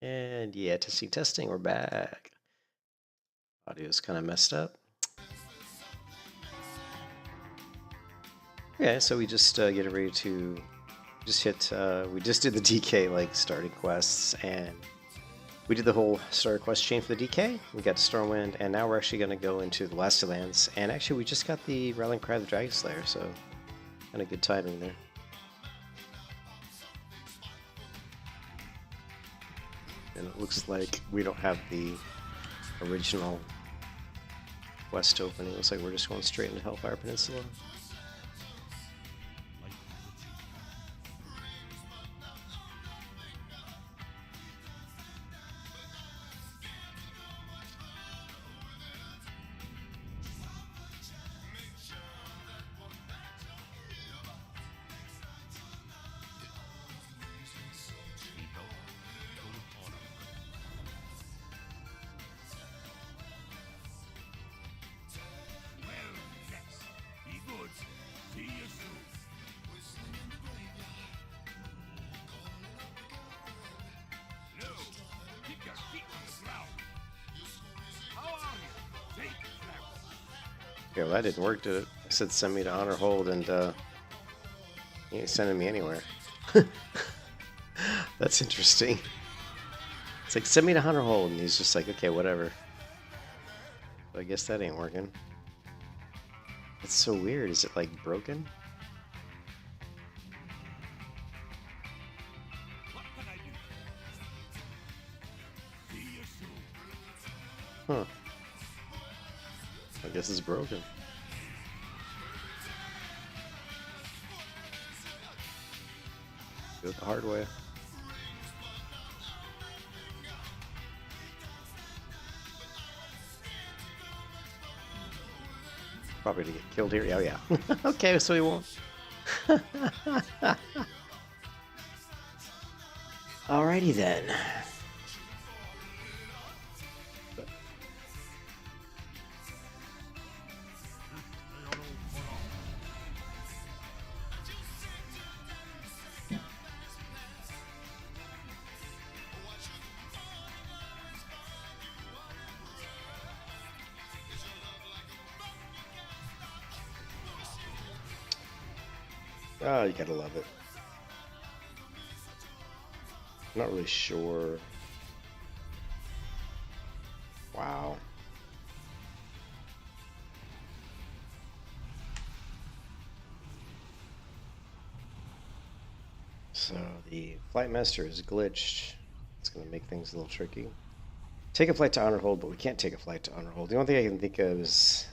And yeah, testing, we're back. Audio's kind of messed up. Okay, so we just get ready to just hit, we just did the DK like starting quests, and we did the whole starter quest chain for the DK. We got Stormwind, and now we're actually going to go into the Last Lands, and actually we just got the Rowling Cry the Dragon Slayer, so kind of good timing there. And it looks like we don't have the original quest opening. It looks like we're just going straight into Hellfire Peninsula. Yeah, well, that didn't work, did it? I said send me to Honor Hold, and he ain't sending me anywhere. That's interesting. It's like, send me to Honor Hold, and he's just like, okay, whatever. But I guess that ain't working. It's so weird. Is it like broken? Huh. I guess it's broken. Do it the hard way. Probably to get killed here. Oh yeah. Okay, so he won't. Alrighty then. Oh, you gotta love it. I'm not really sure. Wow. So the Flight Master is glitched. It's gonna make things a little tricky. Take a flight to Honor Hold, but we can't take a flight to Honor Hold. The only thing I can think of is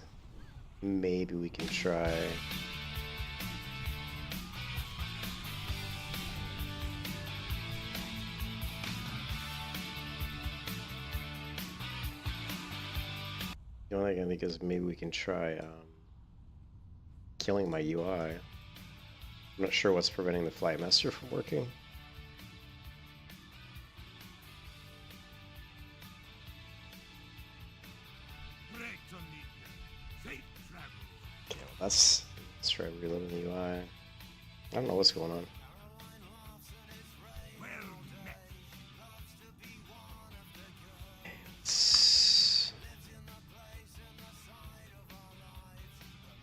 maybe we can try. The only thing I can think is maybe we can try killing my UI. I'm not sure what's preventing the Flight Master from working. Okay, well let's try reloading the UI. I don't know what's going on.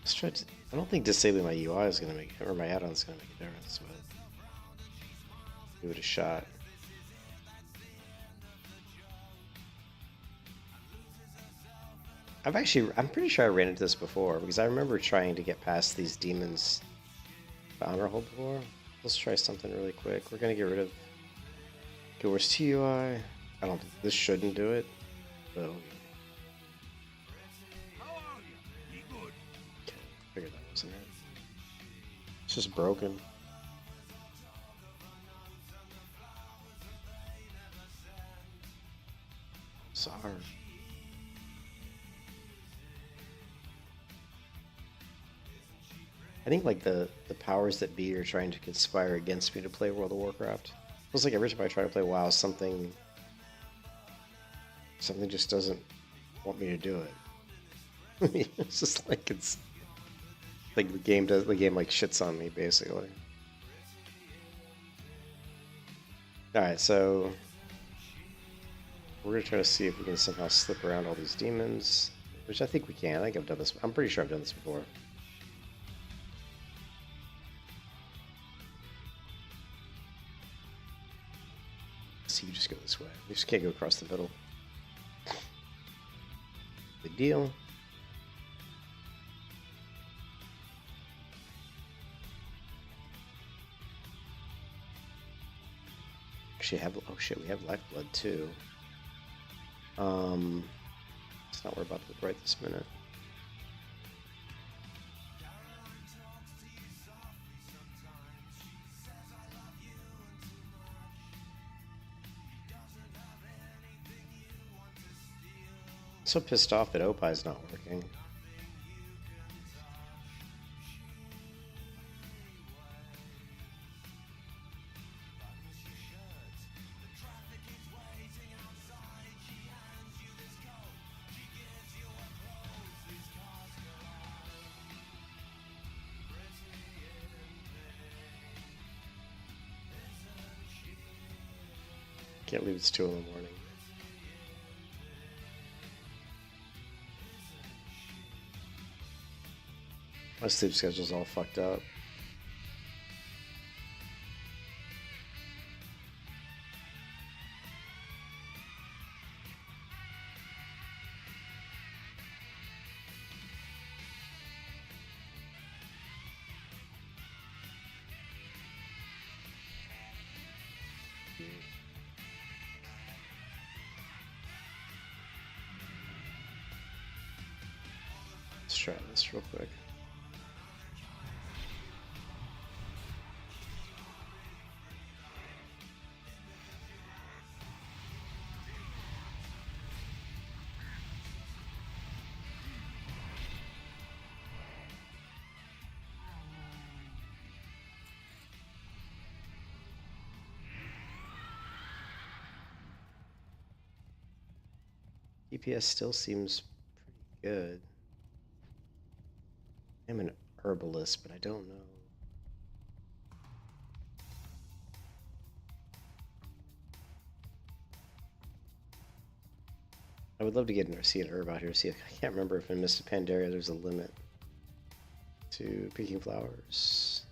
Let's try to, I don't think disabling my UI is going to make, or my add-on is going to make a difference, but give it a shot. I'm pretty sure I ran into this before, because I remember trying to get past these demons to Honor Hold before. Let's try something really quick. We're going to get rid of, okay, where's TUI? I don't, this shouldn't do it, but okay, figured that wasn't it. It's just broken. Sorry. I think like the powers that be are trying to conspire against me to play World of Warcraft. Feels like every time I try to play WoW, something just doesn't want me to do it. It's just like it's like the game like shits on me basically. All right, so We're gonna try to see if we can somehow slip around all these demons, which I think we can. I think I've done this. I'm pretty sure I've done this before. So you just go this way. You just can't go across the middle. Big deal. Actually, have oh shit, we have lifeblood too. It's not what we're about to right this minute. So pissed off that Opie is not working. Can't believe it's 2 in the morning. My sleep schedule's all fucked up. Let's try this real quick. DPS still seems pretty good. I'm an herbalist, but I don't know. I would love to see an herb out here. See, I can't remember if in Mist of Pandaria there's a limit to picking flowers.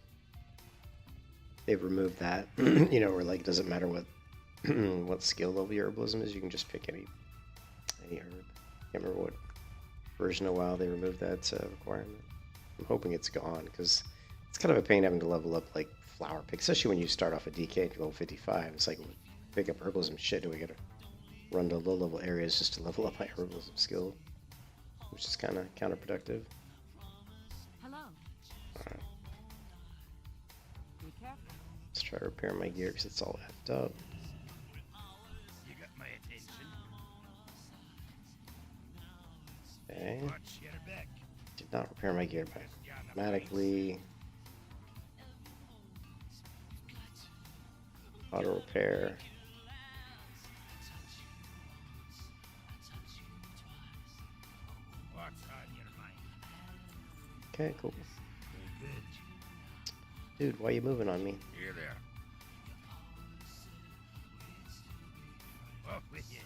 They've removed that, you know, where like it doesn't matter what what skill level your herbalism is, you can just pick any herb. Can't remember what version of WoW they removed that requirement. I'm hoping it's gone because it's kind of a pain having to level up like flower pick, especially when you start off at DK at level 55. It's like pick up herbalism shit. Do we gotta run to low level areas just to level up my herbalism skill, which is kind of counterproductive. Hello. Alright. Be careful. Let's try to repair my gear because it's all effed up. You got my attention. Okay. Watch your back. Did not repair my gear by automatically. Auto repair. What's on your mind? Okay, cool. Very good. Dude, why are you moving on me? Here there. Off with you.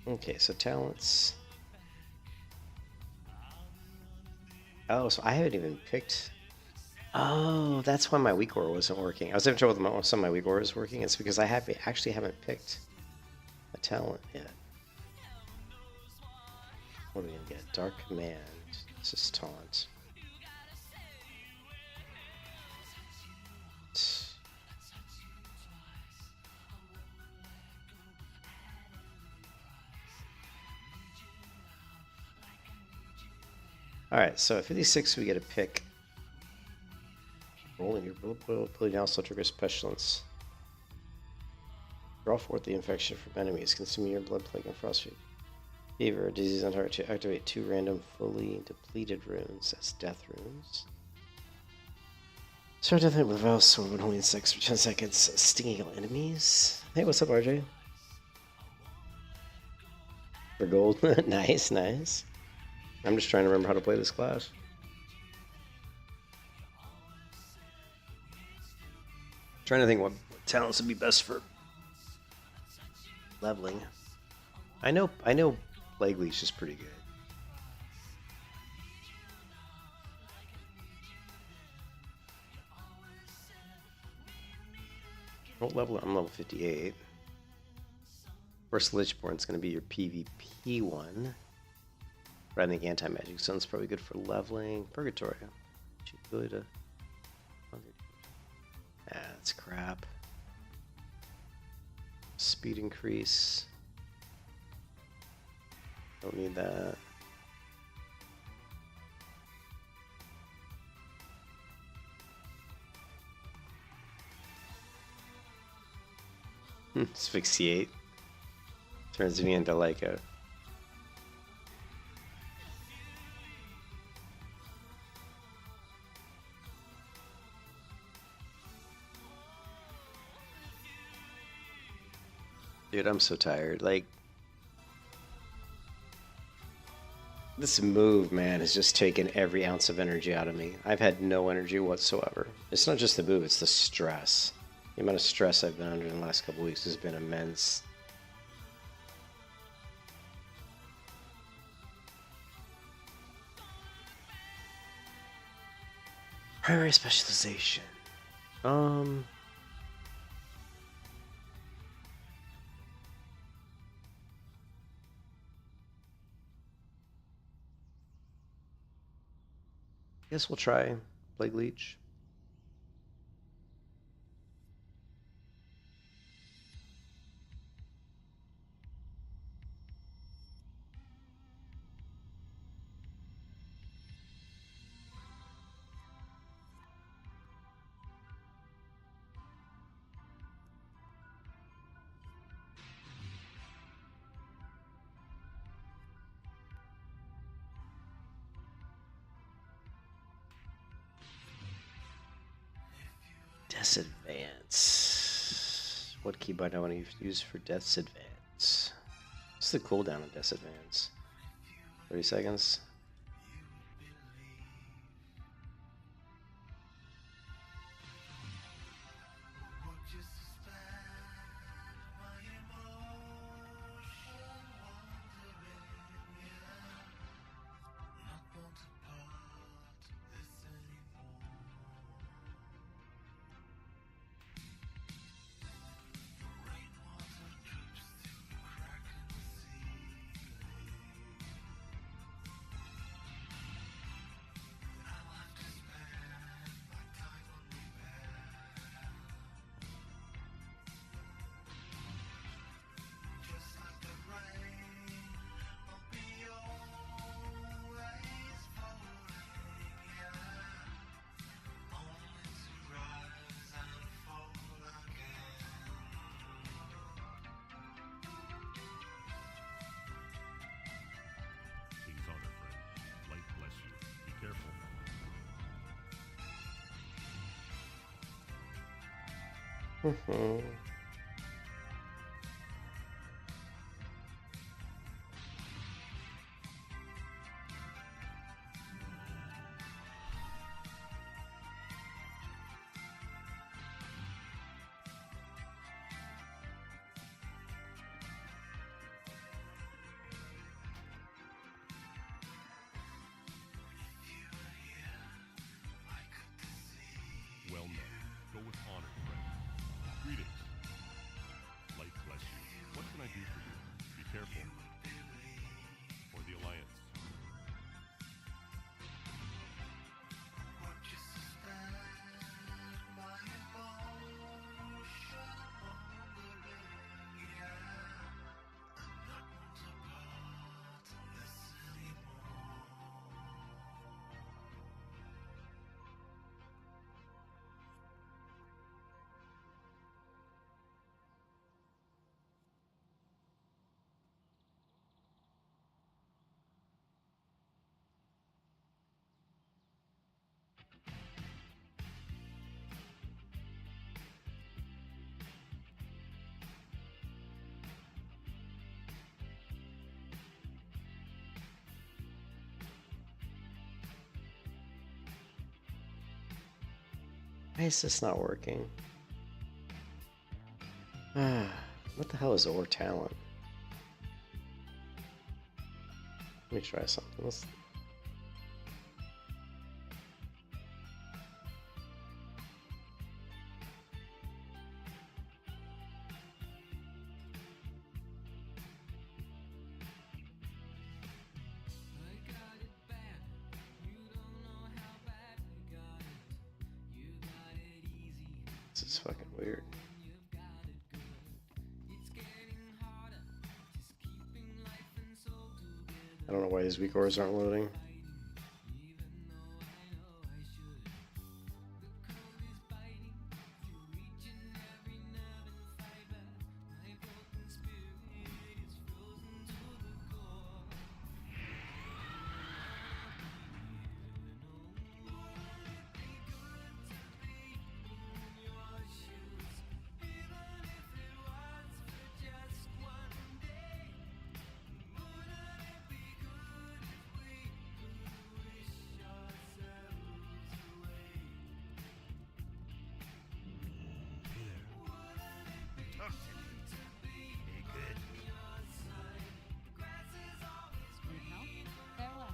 Okay, so talents. Oh, so I haven't even picked. Oh, that's why my weak aura wasn't working. I was having trouble with some of my weak aura is working. It's because I actually haven't picked a talent yet. What are we gonna get? Dark Command. This is taunt. Alright, so at 56 we get a pick. Rolling your ability now still triggers pestilence. Draw forth the infection from enemies, consuming your blood plague and frost fever. Disease on target to activate 2 random fully depleted runes as death runes. Start death with Vow Sword when holding 6 for 10 seconds, stinging enemies. Hey, what's up, RJ? For gold. Nice, nice. I'm just trying to remember how to play this class. Trying to think what talents would be best for leveling. I know Plague Leech is pretty good. What level? I'm level 58. First Lichborn's going to be your PvP one. But I think Anti-Magic Stone's probably good for leveling. Purgatory. Really to... Ah, that's crap. Speed increase. Don't need that. Asphyxiate. Turns me into like a... Dude, I'm so tired. Like, this move, man, has just taken every ounce of energy out of me. I've had no energy whatsoever. It's not just the move, it's the stress. The amount of stress I've been under in the last couple weeks has been immense. Primary specialization. Guess we'll try Plague Leech. Death's Advance. What keybind do I want to use for Death's Advance? What's the cooldown of Death's Advance? 30 seconds? King's honor, friend. Light bless you. Be careful. Well met. Go with honor, friend. Greetings. Why is this not working? What the hell is ore talent? Let me try something. Let's... This is fucking weird. I don't know why these weak ores aren't loading. Talk to me. Hey, good. Farewell.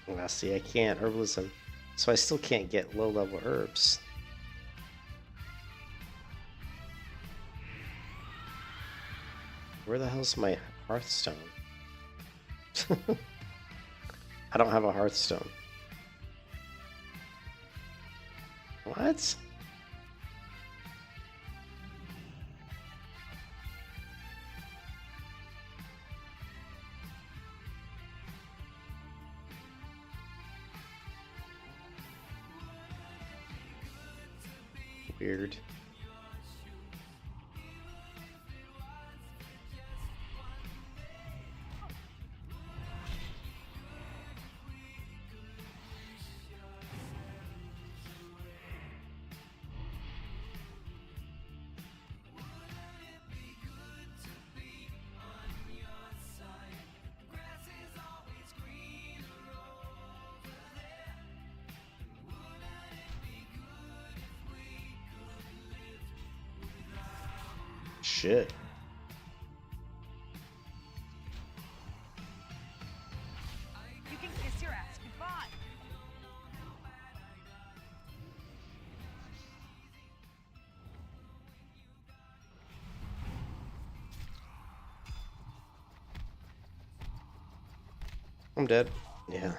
Well, see, I can't herbalism, so I still can't get low-level herbs. Where the hell's my Hearthstone? I don't have a Hearthstone. What? Weird. Shit. You can kiss your ass goodbye. I'm dead. Yeah.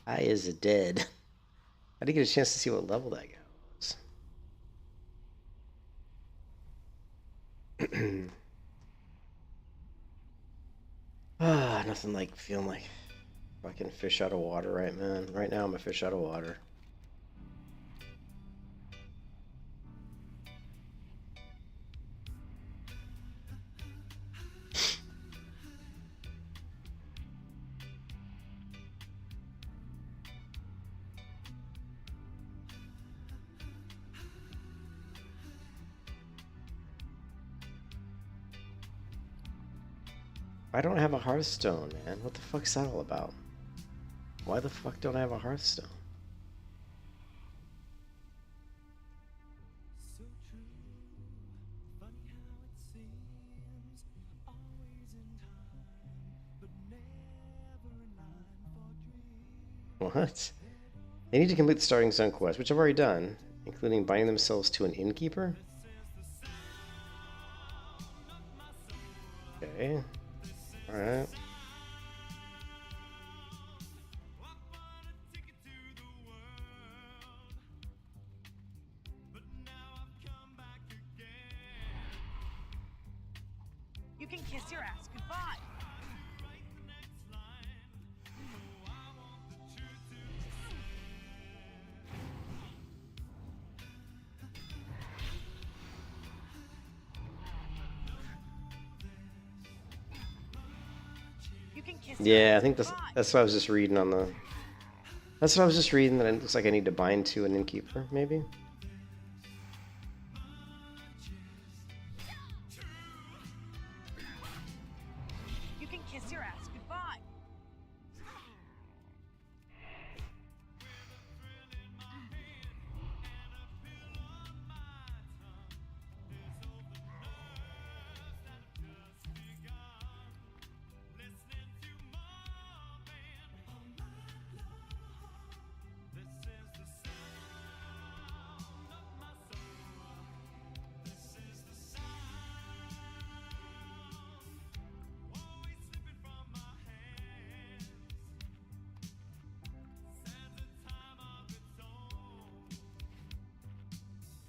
I is dead. I didn't get a chance to see what level that guy was. Nothing like feeling like fucking fish out of water, right, man? Right now I'm a fish out of water. I don't have a Hearthstone, man. What the fuck's that all about? Why the fuck don't I have a Hearthstone? What? They need to complete the starting zone quest, which I've already done, including binding themselves to an innkeeper. Okay. Alright. You can kiss your ass goodbye. You can kiss your Yeah, I ass think goodbye. that's what I was just reading on the... That's what I was just reading, that it looks like I need to bind to an innkeeper, maybe? You can kiss your ass goodbye.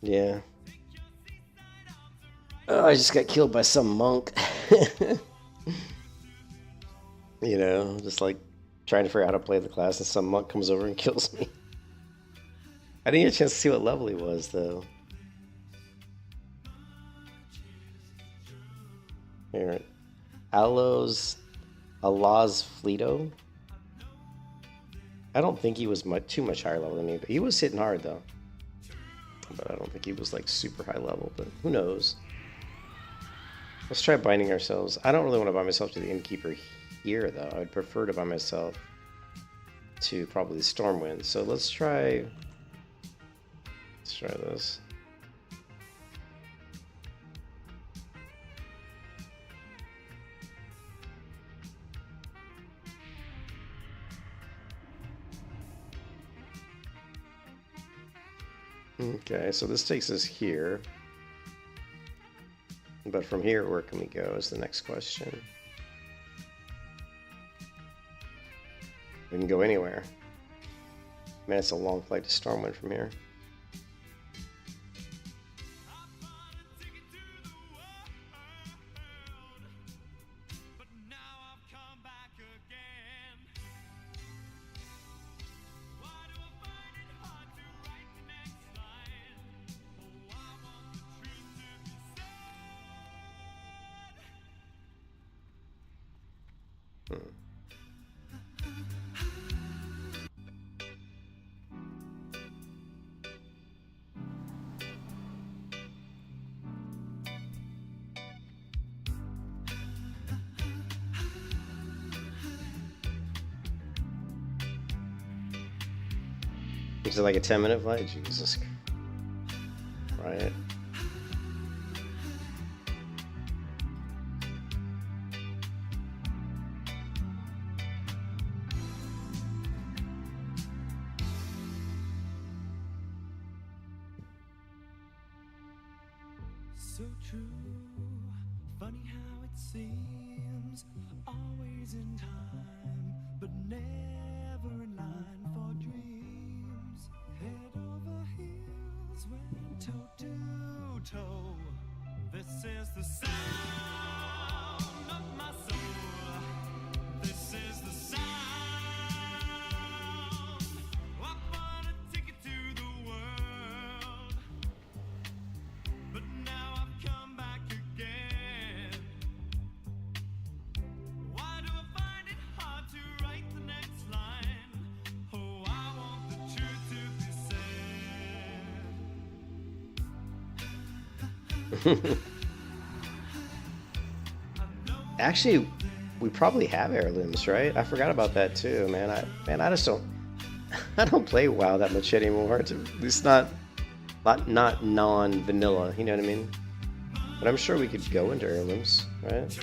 Yeah. Oh, I just got killed by some monk. You know, just like trying to figure out how to play the class, and some monk comes over and kills me. I didn't get a chance to see what level he was, though. Here, Allah's Fleeto. I don't think he was too much higher level than me, but he was hitting hard, though. But I don't think he was like super high level, but who knows. Let's try binding ourselves. I don't really want to bind myself to the innkeeper here, though. I'd prefer to bind myself to probably Stormwind. So let's try this. Okay, so this takes us here. But from here, where can we go is the next question. We can go anywhere. Man, it's a long flight to Stormwind from here. Is it like a 10-minute flight? Jesus. Right. So true, funny how it seems, always in time, but never in line for dreams. Head over heels, went toe to toe. This is the sound of my soul. This is the sound. I bought a ticket to the world, but now I've come back again. Why do I find it hard to write the next line? Oh, I want the truth to be said. Actually, we probably have heirlooms, right? I forgot about that too, man. I just don't. I don't play WoW that much anymore. At least not non-vanilla. You know what I mean? But I'm sure we could go into heirlooms, right?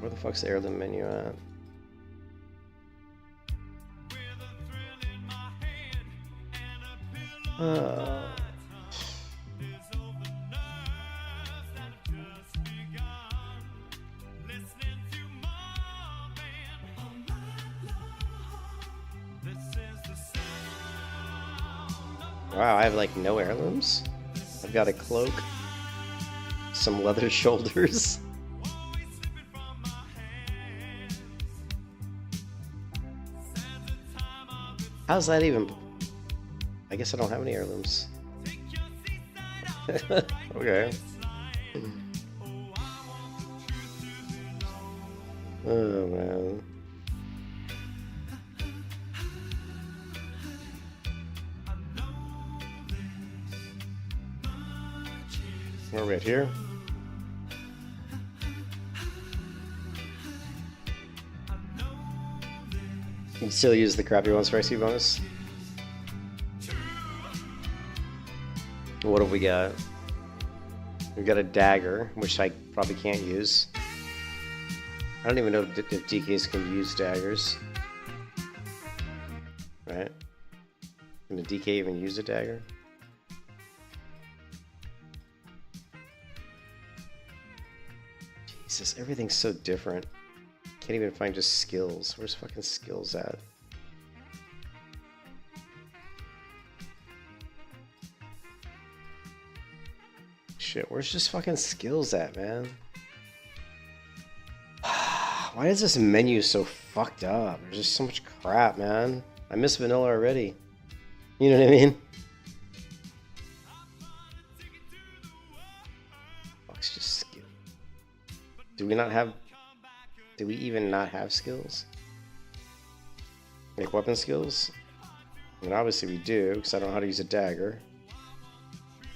Where the fuck's the heirloom menu at? Uh, wow, I have like no heirlooms. I've got a cloak, some leather shoulders. How's that even? I guess I don't have any heirlooms. Okay. Oh man. We're right here. You can still use the crappy one spicy bonus. What have we got? We've got a dagger, which I probably can't use. I don't even know if DKs can use daggers. Right? Can a DK even use a dagger? Jesus, everything's so different. Can't even find just skills. Where's fucking skills at? Shit, where's just fucking skills at, man? Why is this menu so fucked up? There's just so much crap, man. I miss vanilla already. You know what I mean? Fuck's just skill. Do we not have... Do we even not have skills? Like weapon skills? I mean, obviously we do, because I don't know how to use a dagger.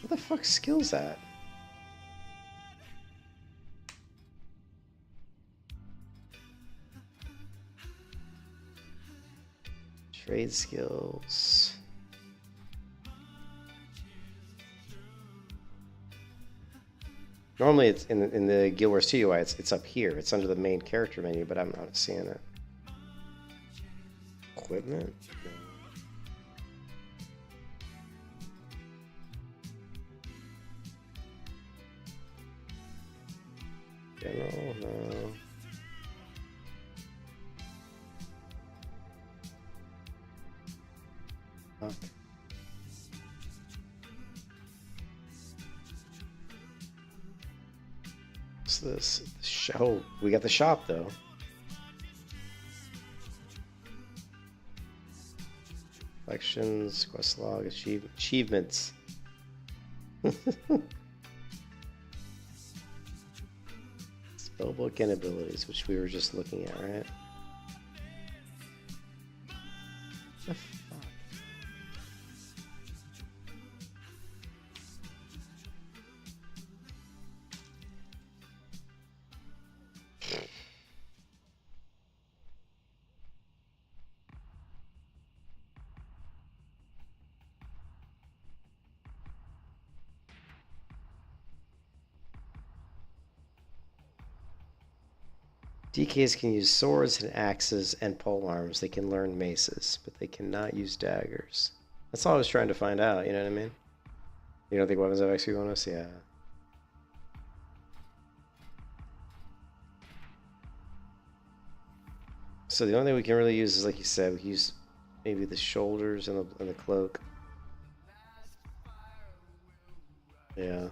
What the fuck's skills at? Trade skills. Normally it's in the Guild Wars 2 UI, it's up here. It's under the main character menu, but I'm not seeing it. Equipment? No. General? No. Fuck. What's this? Oh, we got the shop though. Collections, quest log, achievements. Spellbook and abilities, which we were just looking at, right? The fuck? DKs can use swords and axes and polearms. They can learn maces, but they cannot use daggers. That's all I was trying to find out, you know what I mean? You don't think weapons have XP bonus? Yeah. So the only thing we can really use is, like you said, we can use maybe the shoulders and the cloak. Yeah.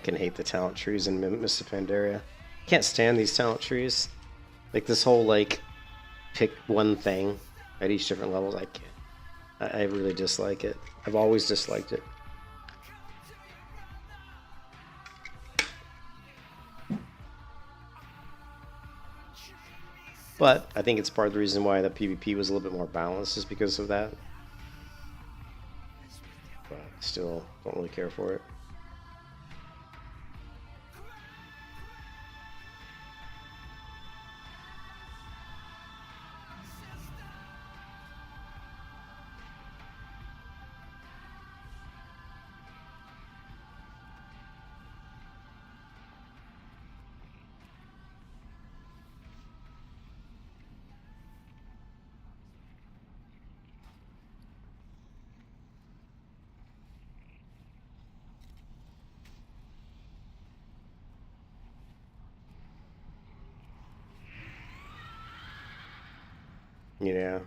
fucking hate the talent trees in Mr. Pandaria. Can't stand these talent trees. Like this whole like pick one thing at each different levels. I can't. I really dislike it. I've always disliked it. But I think it's part of the reason why the PvP was a little bit more balanced is because of that. But still don't really care for it. Yeah.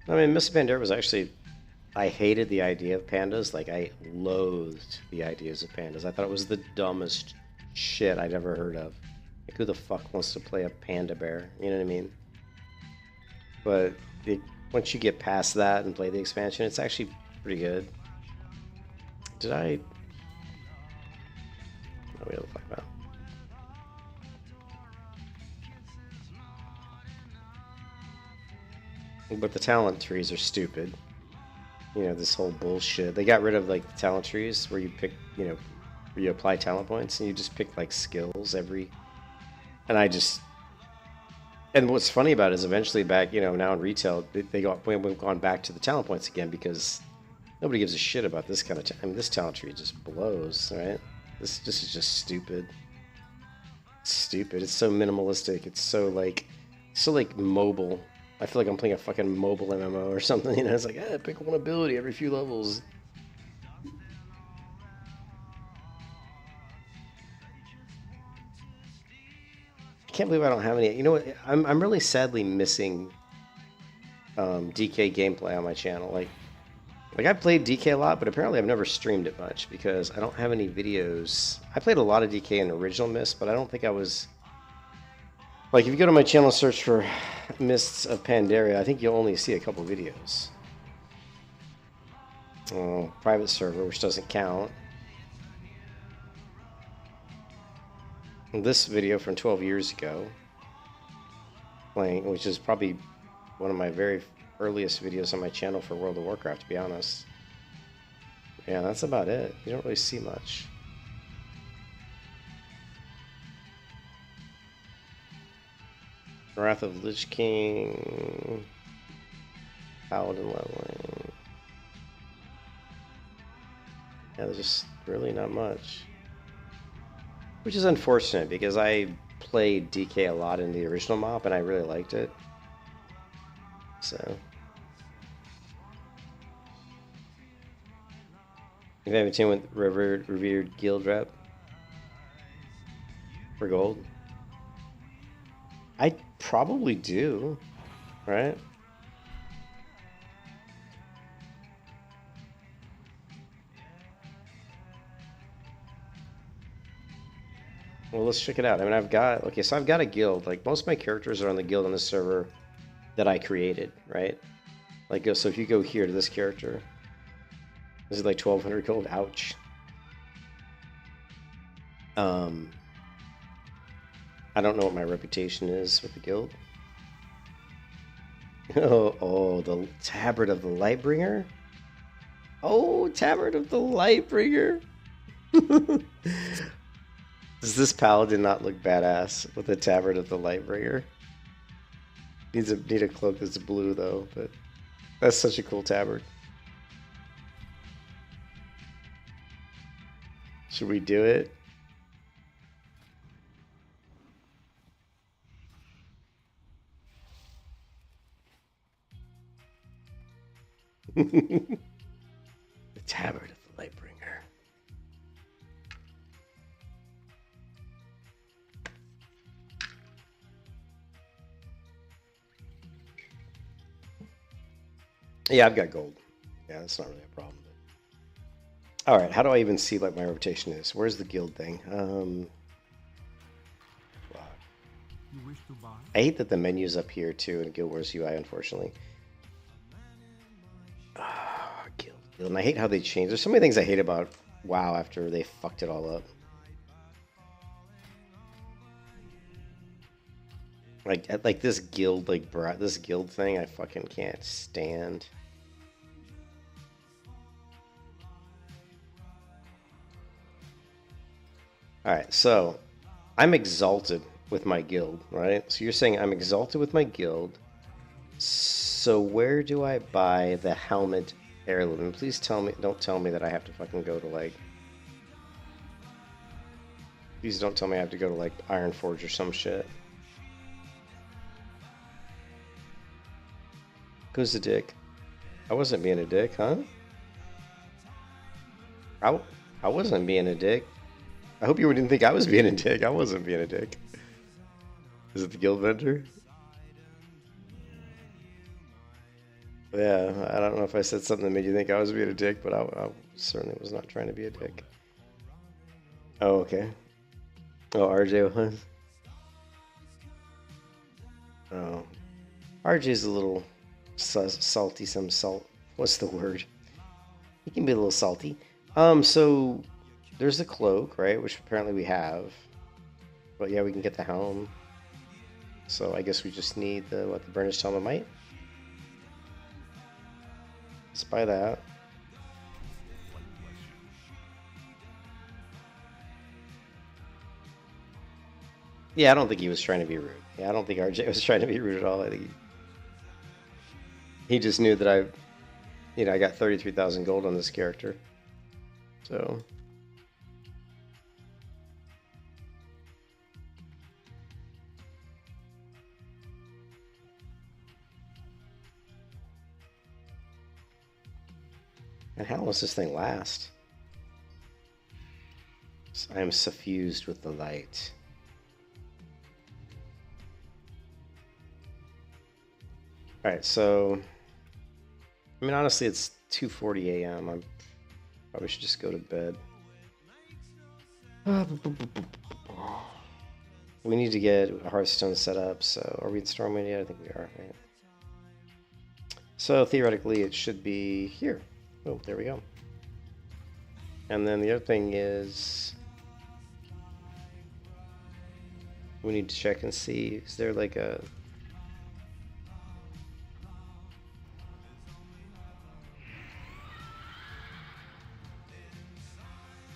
I mean, Miss Pandaria was actually... I hated the idea of pandas. Like, I loathed the ideas of pandas. I thought it was the dumbest shit I'd ever heard of. Like, who the fuck wants to play a panda bear? You know what I mean? But once you get past that and play the expansion, it's actually pretty good. Did I... Oh, we don't talk about. But the talent trees are stupid. You know, this whole bullshit. They got rid of, like, the talent trees where you pick, you know, where you apply talent points and you just pick, like, skills every... And I just... And what's funny about it is eventually back, you know, now in retail, we've gone back to the talent points again because nobody gives a shit about this kind of... I mean, this talent tree just blows, right? This is just stupid. It's stupid. It's so minimalistic. It's so, like mobile. I feel like I'm playing a fucking mobile MMO or something, you know? It's like, pick one ability every few levels. I can't believe I don't have any. You know what? I'm really sadly missing DK gameplay on my channel. Like I've played DK a lot, but apparently I've never streamed it much because I don't have any videos. I played a lot of DK in original Mist, but I don't think I was... Like, if you go to my channel and search for Mists of Pandaria, I think you'll only see a couple videos. Oh, private server, which doesn't count. And this video from 12 years ago, playing, which is probably one of my very earliest videos on my channel for World of Warcraft, to be honest. Yeah, that's about it. You don't really see much. Wrath of Lich King, Paladin leveling. Yeah, there's just really not much. Which is unfortunate because I played DK a lot in the original MoP and I really liked it. So. You have a team with revered guild rep for gold? I probably do, right? Well, let's check it out. I mean, I've got a guild. Like, most of my characters are on the guild on the server that I created, right? Like, so if you go here to this character, this is like 1200 gold. Ouch. I don't know what my reputation is with the guild. Oh, the Tabard of the Lightbringer. Oh, Tabard of the Lightbringer. Does this paladin not look badass with the Tabard of the Lightbringer? Need a cloak that's blue though, but that's such a cool tabard. Should we do it? The Tabard of the Lightbringer. Yeah, I've got gold. Yeah, that's not really a problem. All right, how do I even see like my rotation is? Where's the guild thing? You wish to buy? I hate that the menu's up here too in Guild Wars UI, unfortunately. Guild. And I hate how they changed. There's so many things I hate about WoW after they fucked it all up. Like this guild, this guild thing, I fucking can't stand. All right, so I'm exalted with my guild, right? So you're saying I'm exalted with my guild. So where do I buy the helmet heirloom? And please tell me, don't tell me that I have to fucking go to like. Please don't tell me I have to go to like Ironforge or some shit. Who's a dick? I wasn't being a dick, huh? I wasn't being a dick. I hope you didn't think I was being a dick. I wasn't being a dick. Is it the guild vendor? Yeah, I don't know if I said something that made you think I was being a dick, but I certainly was not trying to be a dick. Oh, okay. Oh, RJ was? Oh. RJ's a little salty, some salt. What's the word? He can be a little salty. So there's the cloak, right? Which apparently we have. But yeah, we can get the helm. So I guess we just need the Burnished Helm of Might. Let's buy that. Yeah, I don't think he was trying to be rude. Yeah, I don't think RJ was trying to be rude at all. I think he just knew that I got 33,000 gold on this character. So and how long does this thing last? I am suffused with the light. Alright, so I mean honestly it's 2:40 a.m. I probably should just go to bed. We need to get a Hearthstone set up, so are we in Stormwind yet? I think we are, right? So theoretically it should be here. Oh, there we go. And then the other thing is we need to check and see, is there like a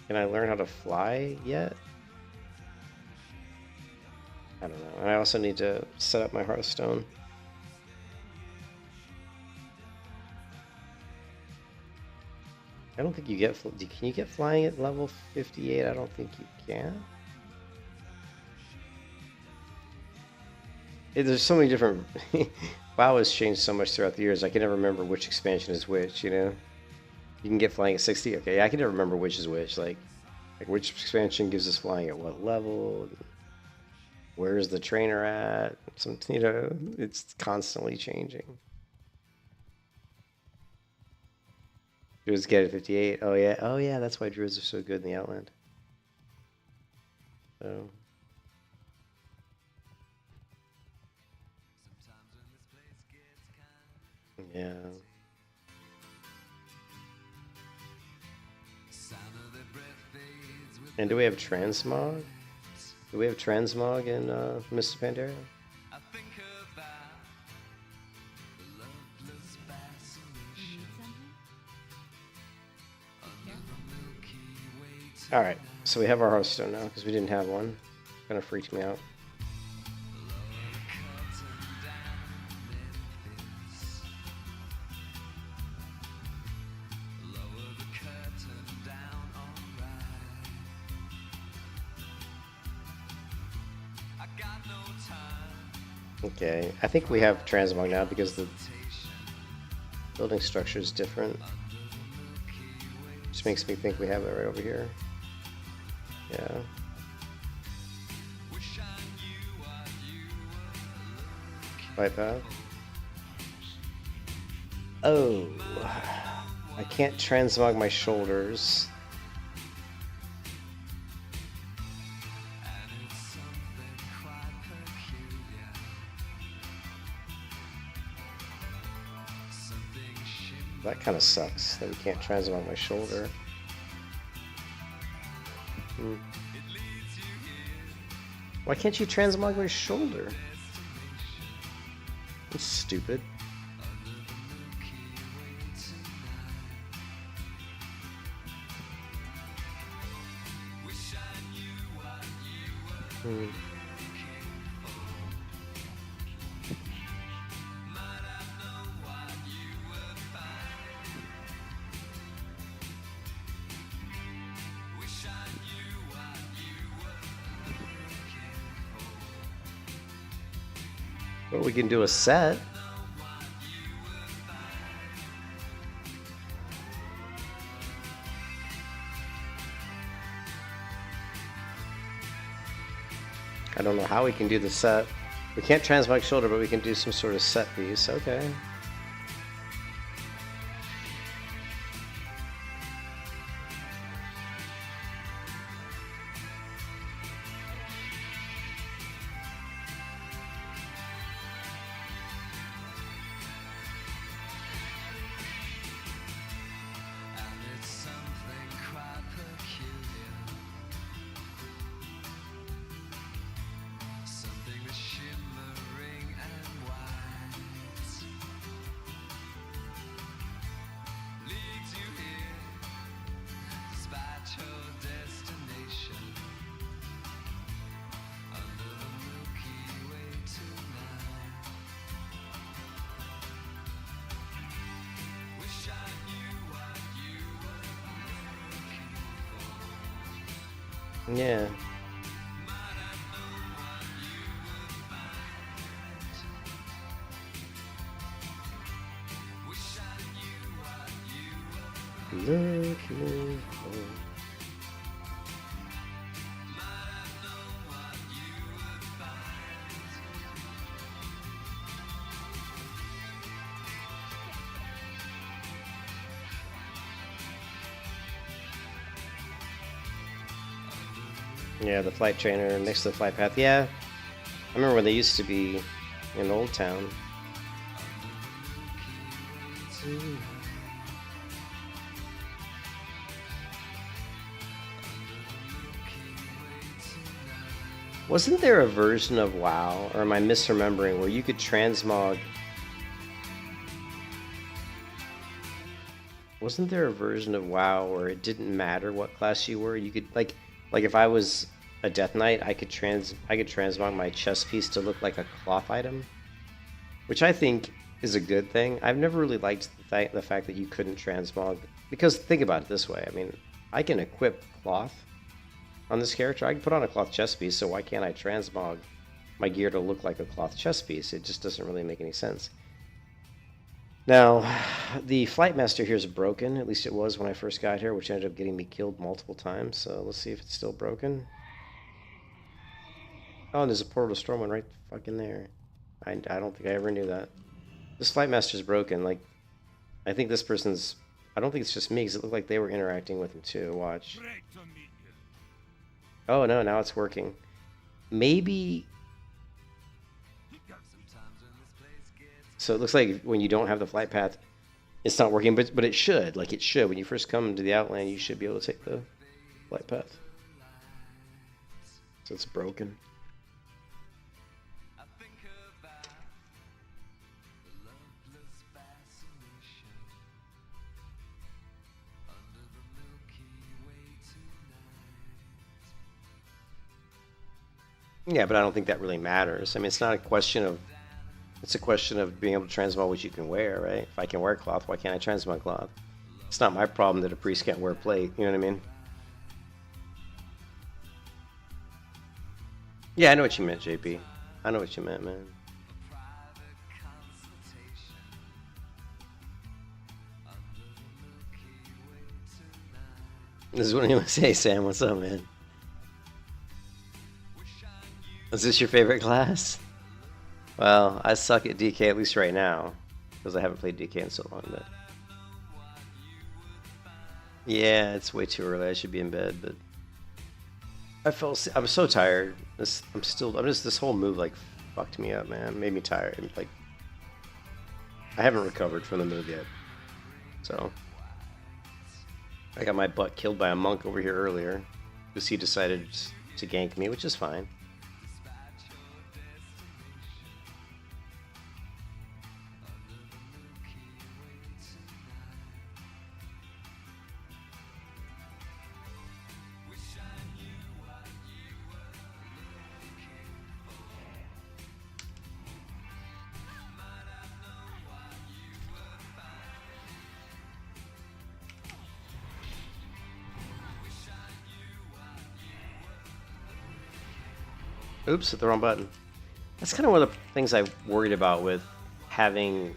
can I learn how to fly yet? I don't know. And I also need to set up my Hearthstone. I don't think you get... Can you get flying at level 58? I don't think you can. There's so many different... WoW has changed so much throughout the years. I can never remember which expansion is which, you know? You can get flying at 60? Okay, I can never remember which is which. Like which expansion gives us flying at what level? Where's the trainer at? You know, it's constantly changing. Druids get at 58. Oh yeah, that's why Druids are so good in the Outland. So yeah. And do we have transmog? Do we have transmog in Mr. Pandaria? Alright, so we have our Hearthstone now because we didn't have one. Kind of freaked me out. Okay, I think we have transmog now because the building structure is different. Which makes me think we have it right over here. Yeah. Bypass. Oh, I can't transmog my shoulders. That kind of sucks that we can't transmog my shoulder. Why can't you transmog my shoulder? That's stupid. Well, we can do a set. I don't know how we can do the set. We can't transmog shoulder, but we can do some sort of set piece. Okay. Yeah. Looking for... Yeah, the flight trainer next to the flight path. Yeah, I remember when they used to be in Old Town. Wasn't there a version of WoW, or am I misremembering, where you could transmog? Wasn't there a version of WoW where it didn't matter what class you were? You could like if I was a Death Knight, I could transmog my chest piece to look like a cloth item, which I think is a good thing. I've never really liked the fact that you couldn't transmog, because think about it this way. I mean, I can equip cloth on this character. I can put on a cloth chest piece, so why can't I transmog my gear to look like a cloth chest piece? It just doesn't really make any sense. Now, the Flight Master here is broken. At least it was when I first got here, which ended up getting me killed multiple times. So let's see if it's still broken. Oh, and there's a portal to Stormwind right fucking there. I don't think I ever knew that. This Flight Master's broken. Like, I think this person's... I don't think it's just me, because it looked like they were interacting with him too. Watch. Oh, no, now it's working. Maybe... So it looks like when you don't have the flight path, it's not working, but it should. Like, it should. When you first come to the Outland, you should be able to take the flight path. So it's broken. Yeah, but I don't think that really matters. I mean, it's not a question of... It's a question of being able to transmog what you can wear, right? If I can wear cloth, why can't I transmog cloth? It's not my problem that a priest can't wear plate, you know what I mean? Yeah, I know what you meant, JP. I know what you meant, man. This is what I'm going to say, Sam. What's up, man? Is this your favorite class? Well, I suck at DK, at least right now, because I haven't played DK in so long, but... Yeah, it's way too early. I should be in bed, but... I was so tired. This whole move, like, fucked me up, man. Made me tired. Like, I haven't recovered from the move yet. So I got my butt killed by a monk over here earlier because he decided to gank me, which is fine. Oops, hit the wrong button. That's kind of one of the things I worried about with having...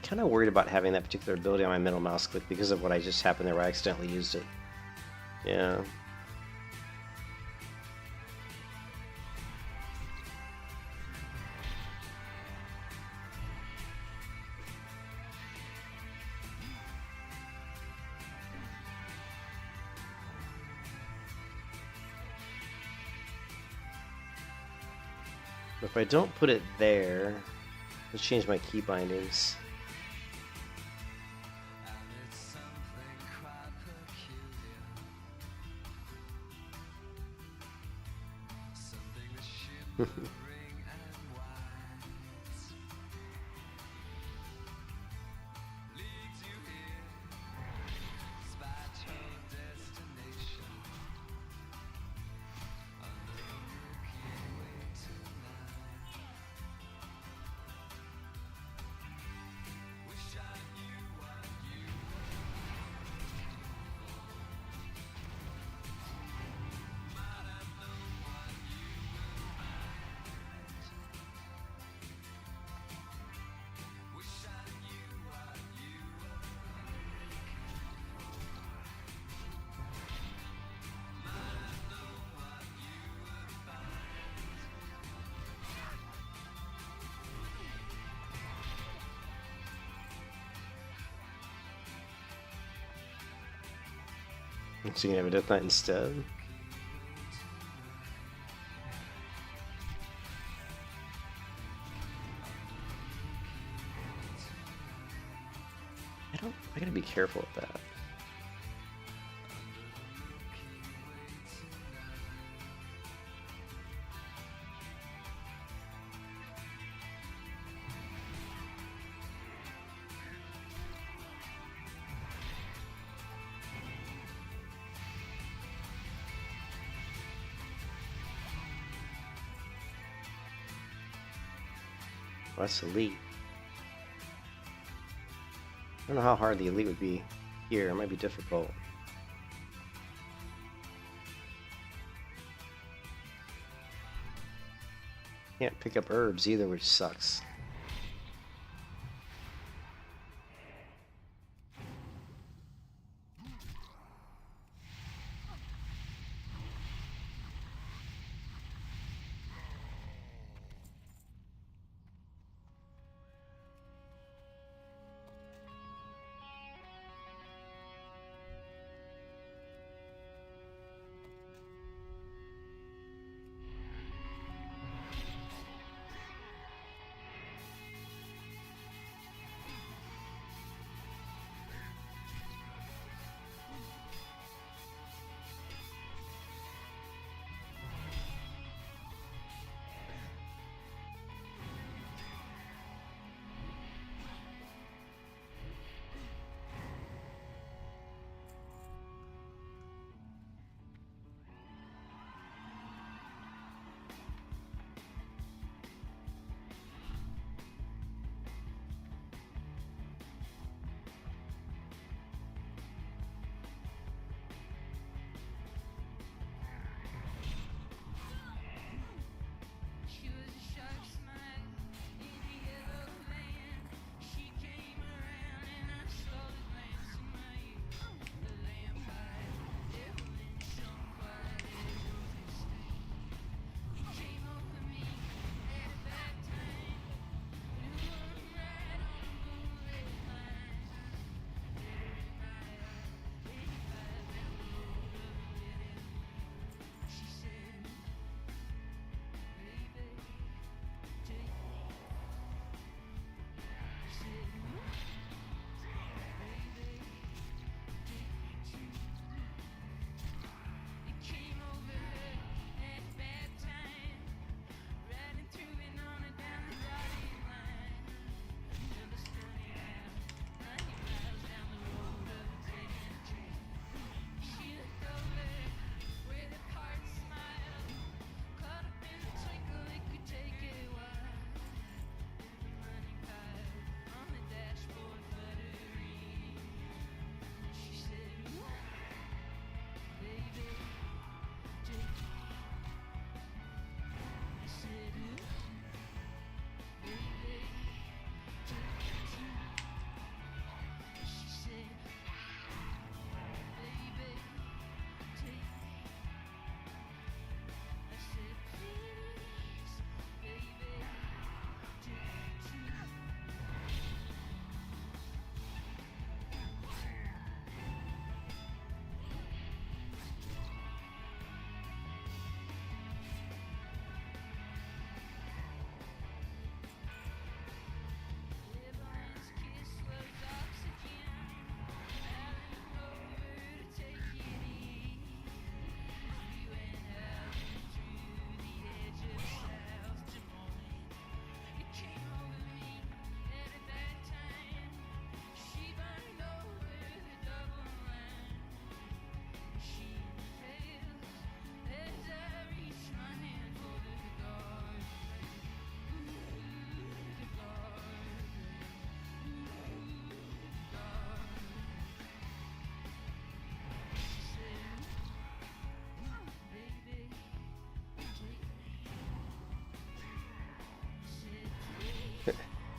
kind of worried about having that particular ability on my middle mouse click because of what I just happened there where I accidentally used it. Yeah. If I don't put it there, let's change my key bindings. So you can have a Death Knight instead. I gotta be careful with that. Well, that's elite. I don't know how hard the elite would be here. It might be difficult. Can't pick up herbs either, which sucks.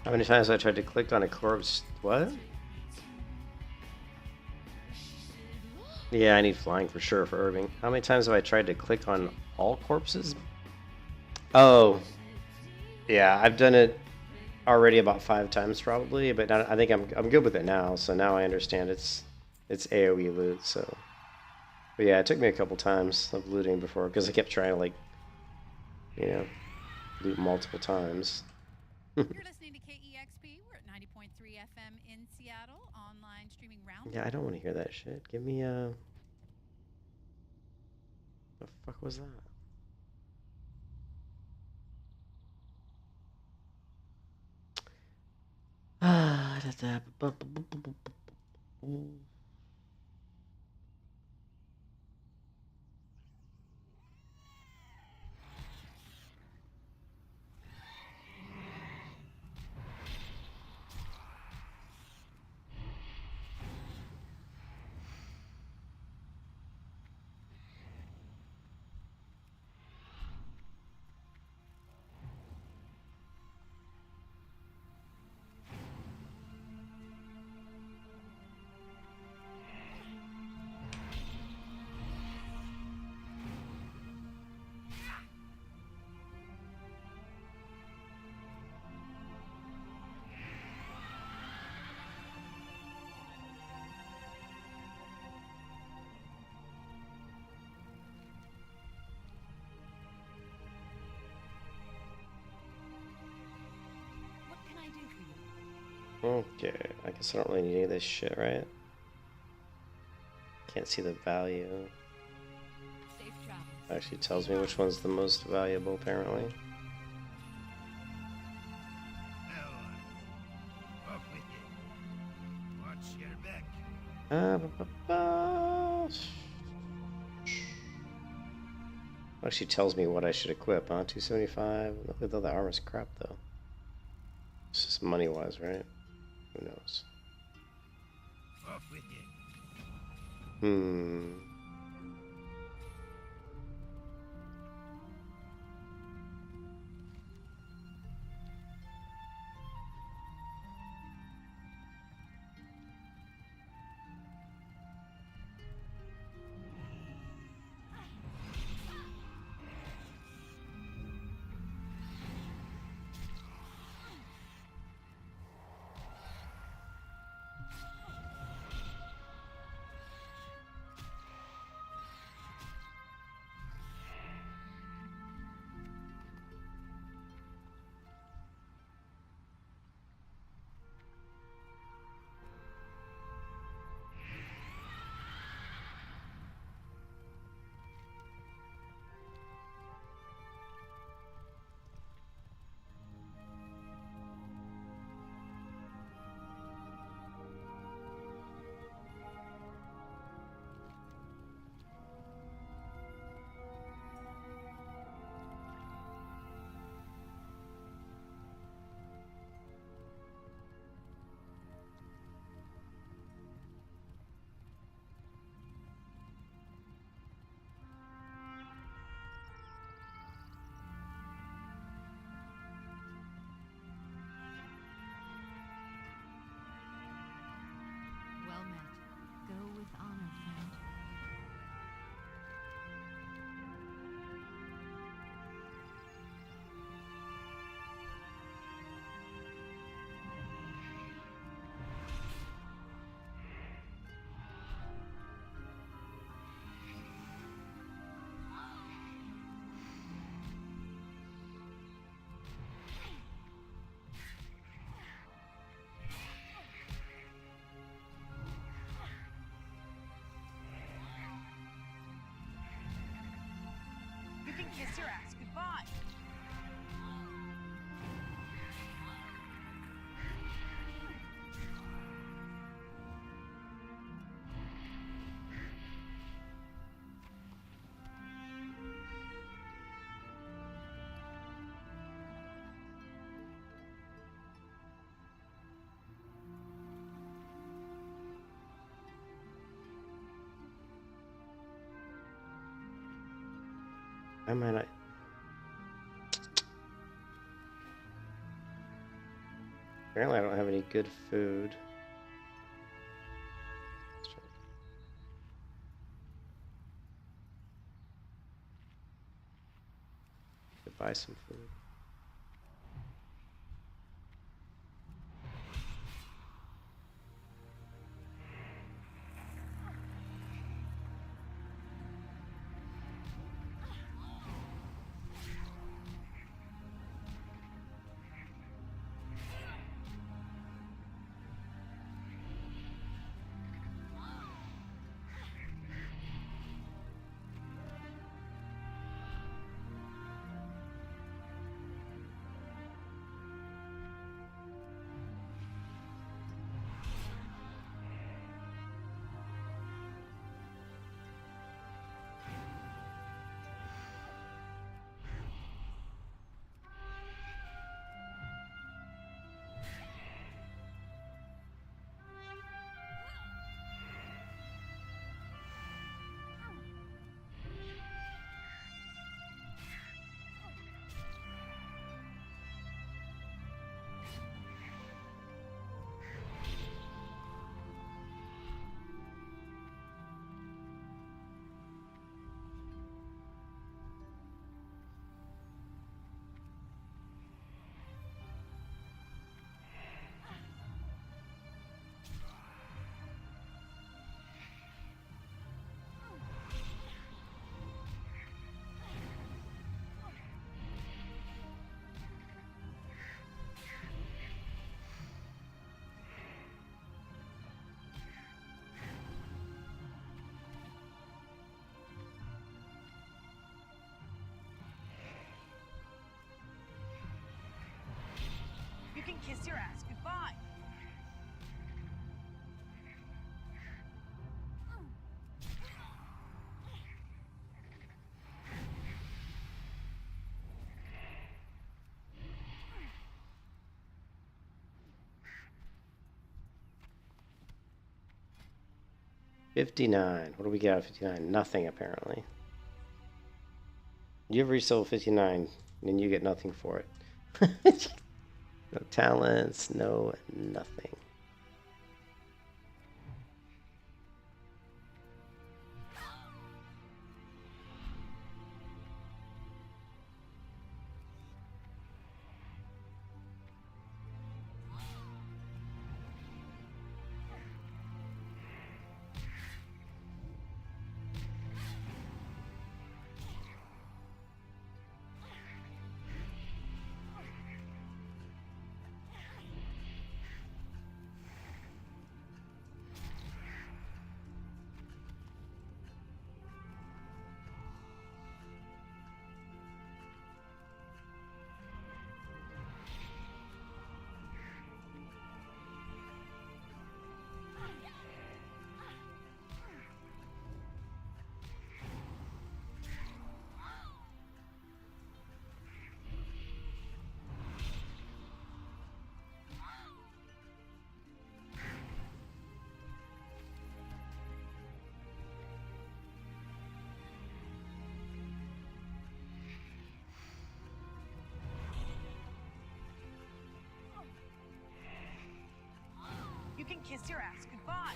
How many times have I tried to click on a corpse? What? Yeah, I need flying for sure for Irving. How many times have I tried to click on all corpses? Oh, yeah, I've done it already about 5 times probably, but I think I'm good with it now. So now I understand it's AOE loot. So, but yeah, it took me a couple times of looting before because I kept trying to like, you know, loot multiple times. You're listening to KEXP. We're at 90.3 FM in Seattle, online streaming round. Yeah, I don't want to hear that shit. Give me the fuck was that? Ah, What can I do for you? Okay, I guess I don't really need any of this shit, right? Can't see the value. Safe travel. Actually tells me which one's the most valuable, apparently. Off with it. Watch your back. Actually tells me what I should equip, huh? 275. Though the armor's crap, though. It's just money-wise, right? Who knows? Off with it. Hmm. Well met. Go with honor, friend. You can kiss your ass goodbye. I might not. Apparently I don't have any good food. Let's try- Could buy some food. You can kiss your ass goodbye. $59. What do we got at 59? Nothing, apparently. You ever resell 59 and you get nothing for it. No talents, no nothing. You can kiss your ass goodbye.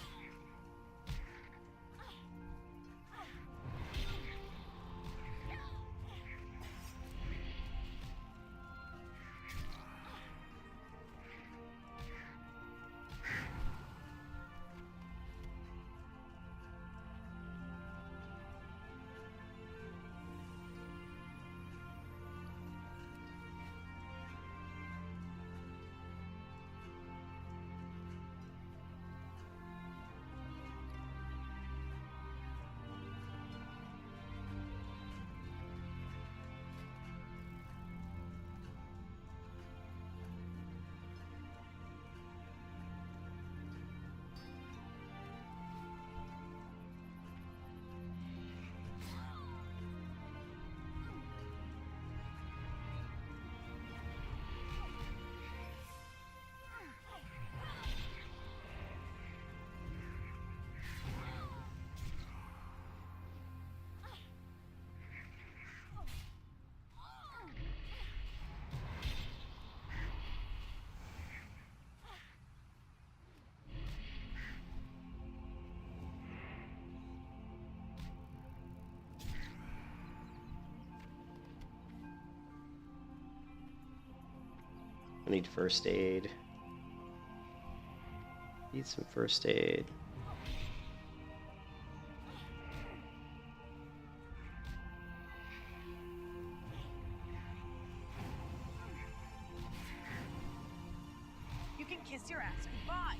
I need first aid. Need some first aid. You can kiss your ass goodbye.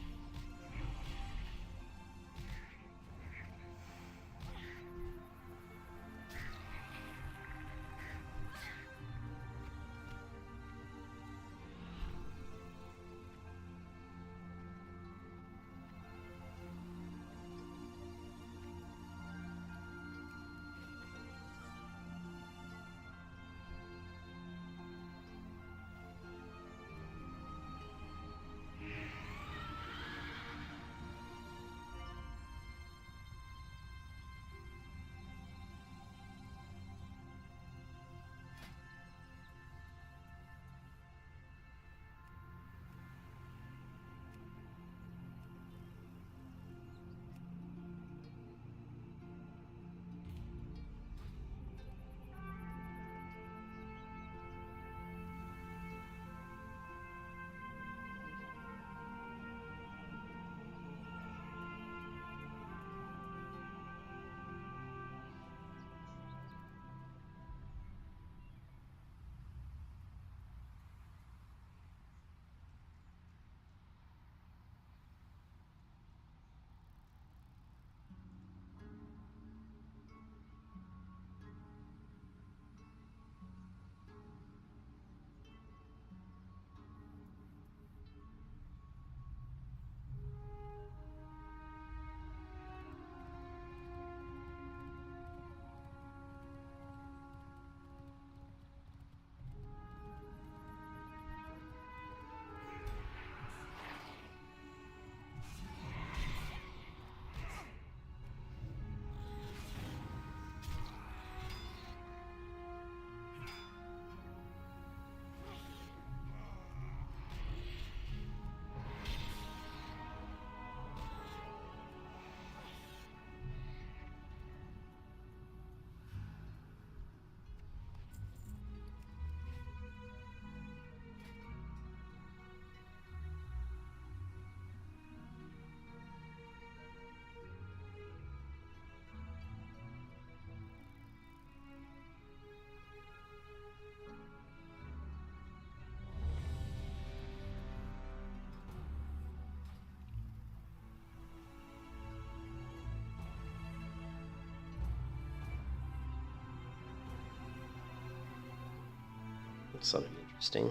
Something interesting.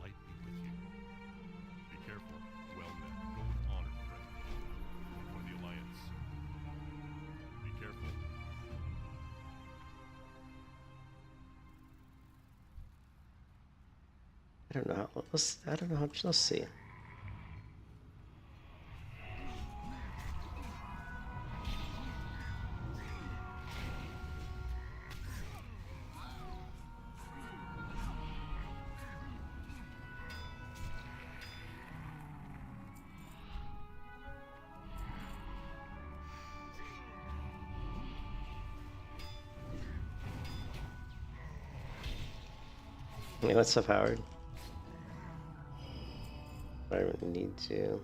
Light be with you. Be careful. Well met. Go with honor, friend. For the Alliance. Be careful. I don't know how. I don't know how. Let's see. Yeah, what's up, Howard? I don't need to.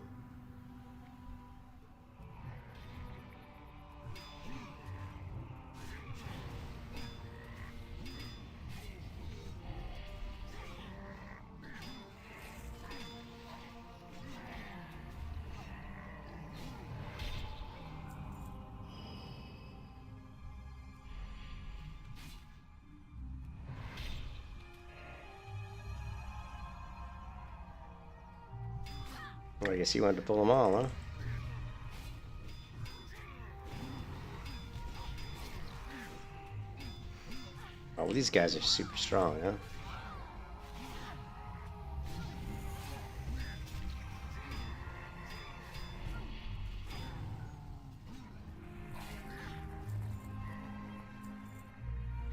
Well, I guess you wanted to pull them all, huh? Oh, well, these guys are super strong, huh?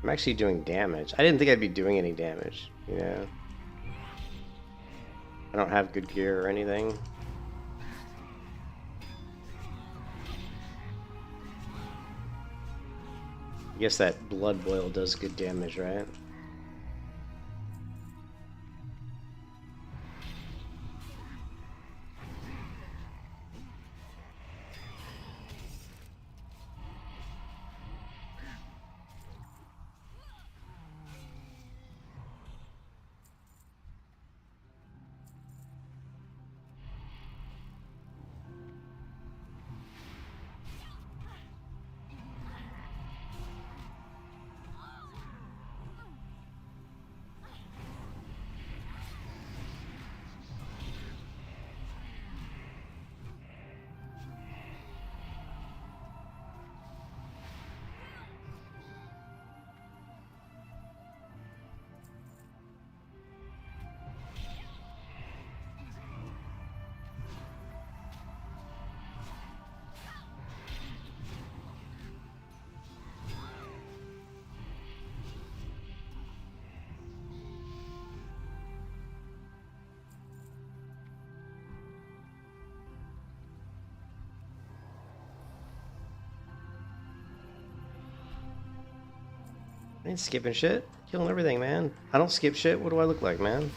I'm actually doing damage. I didn't think I'd be doing any damage, you know? I don't have good gear or anything. I guess that blood boil does good damage, right? I ain't skipping shit. Killing everything, man. I don't skip shit. What do I look like, man?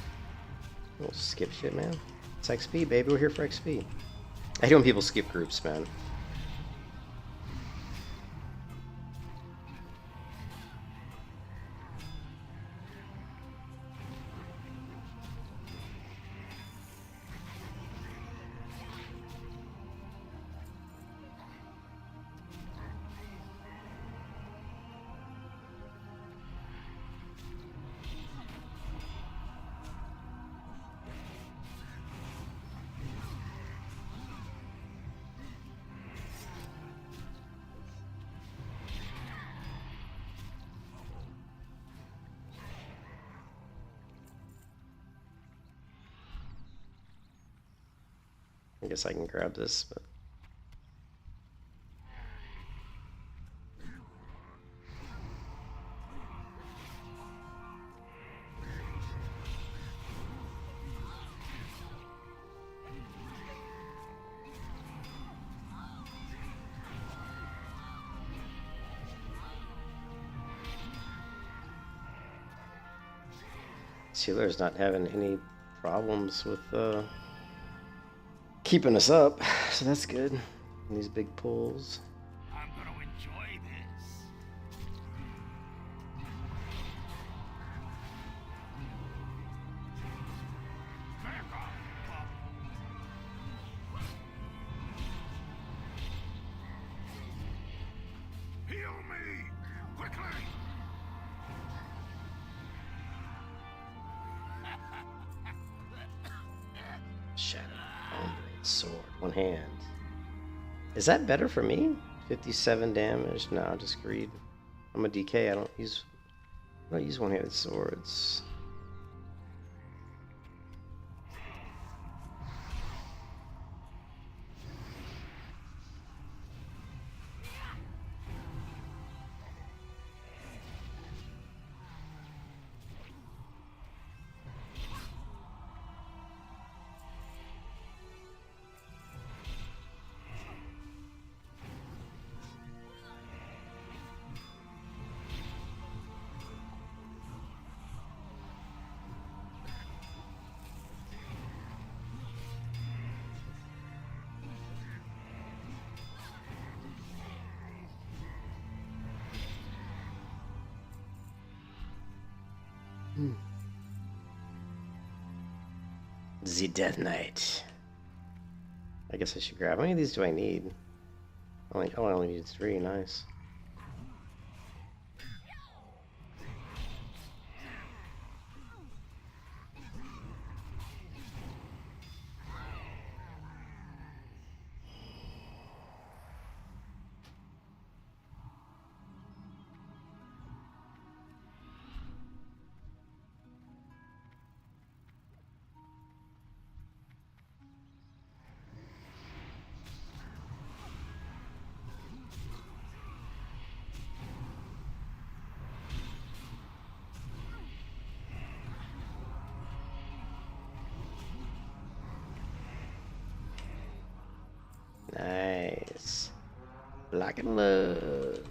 I don't skip shit, man. It's XP, baby. We're here for XP. I hate when people skip groups, man. I guess I can grab this, but... Sealer's not having any problems with keeping us up, so that's good. These big pulls. I'm gonna enjoy this. Back off, Bob. Heal me! Quickly! Shadow, Bone Blade, Sword, one hand. Is that better for me? 57 damage? No, just greed. I'm a DK. I don't use one-handed swords. The Death Knight. I guess I should grab. How many of these do I need? I only need 3. Nice. Nice. Lock and load.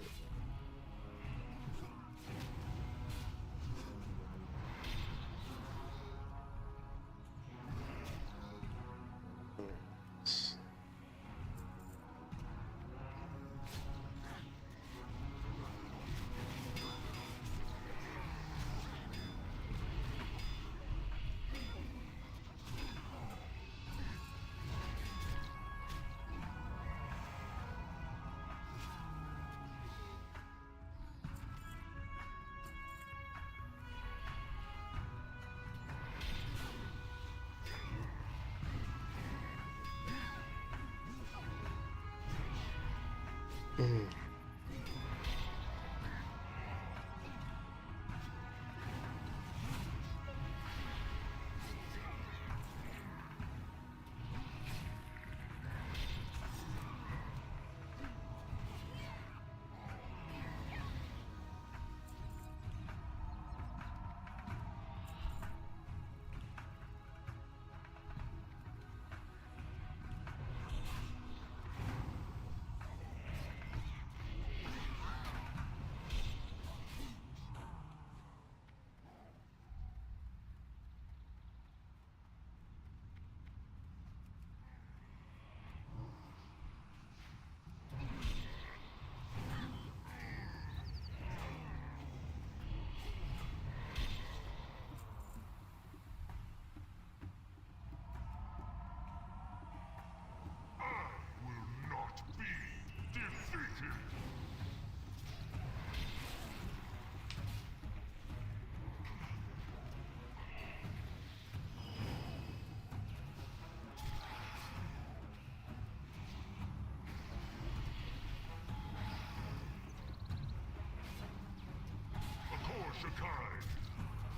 Shakai,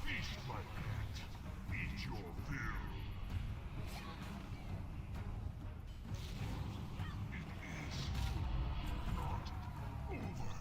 feast my pet, eat your fill. It is not over.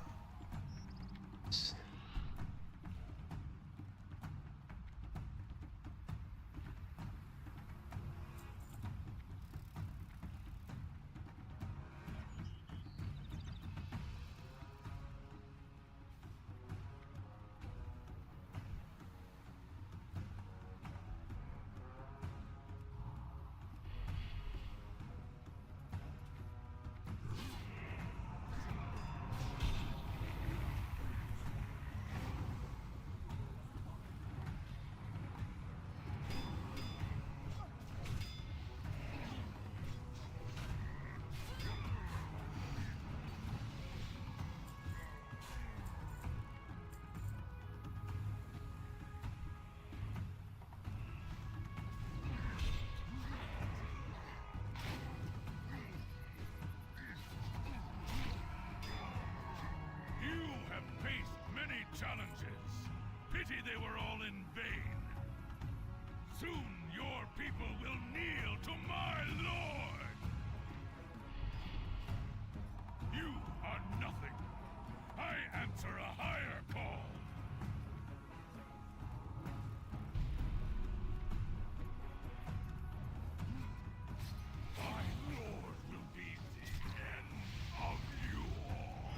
Challenges. Pity they were all in vain. Soon your people will kneel to my lord. You are nothing. I answer a higher call. My lord will be the end of you all.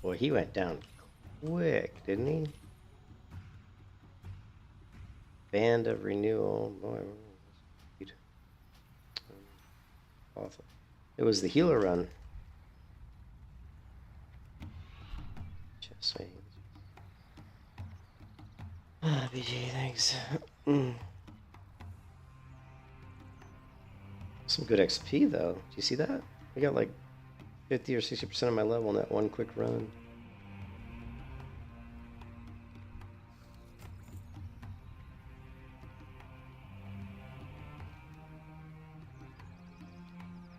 Boy, he went down quick, didn't he? Band of Renewal. Boy, awful. It was the healer run. Just saying. Ah, BG, thanks. Some good XP though. Do you see that? I got like 50 or 60% of my level in that one quick run.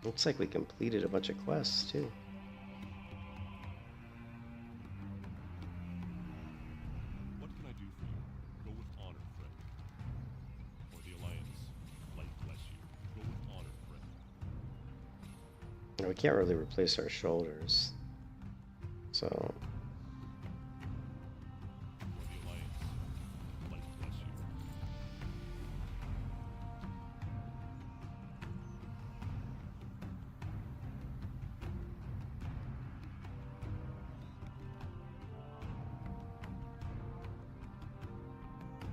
Looks like we completed a bunch of quests too. What can I do for you? Go with honor, friend. For the Alliance, light bless you. Go with honor, friend. We can't really replace our shoulders, so For the Alliance, light bless you.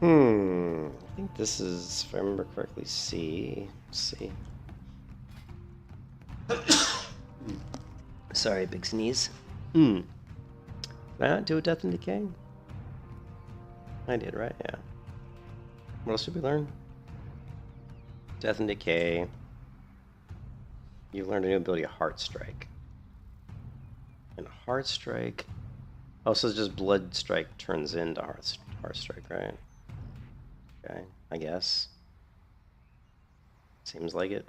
I think this is, if I remember correctly, C. C. Sorry, big sneeze. Did I not do a Death and Decay? I did, right? Yeah. What else did we learn? Death and Decay. You learned a new ability, Heart Strike. And Heart Strike. Oh, so it's just Blood Strike turns into Heart Strike, right? Okay, I guess. Seems like it.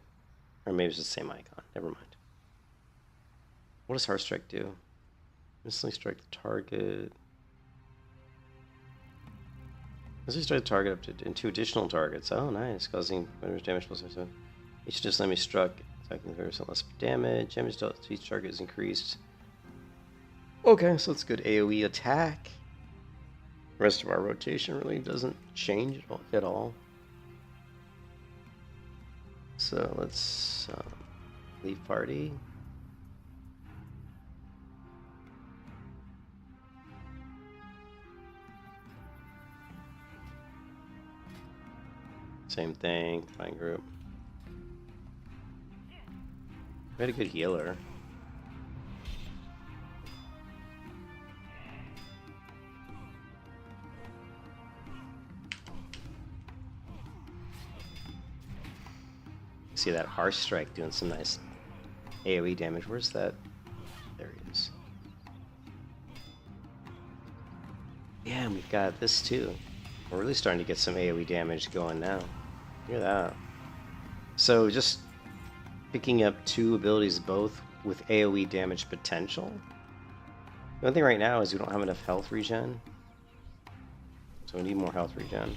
Or maybe it's the same icon. Never mind. What does Heart Strike do? Instantly strike the target. Instantly strike the target up to 2 additional targets. Oh, nice. Causing damage plus 7. Each additional enemy struck, attacking 30% less damage. Damage dealt to each target is increased. Okay, so it's good AoE attack. The rest of our rotation really doesn't change at all. So let's leave party. Same thing, find group. We had a good healer. See that Harsh Strike doing some nice AoE damage. Where's that? There he is. Yeah, and we've got this too. We're really starting to get some AoE damage going now. Hear that. So just picking up 2 abilities both with AoE damage potential. The only thing right now is we don't have enough health regen. So we need more health regen.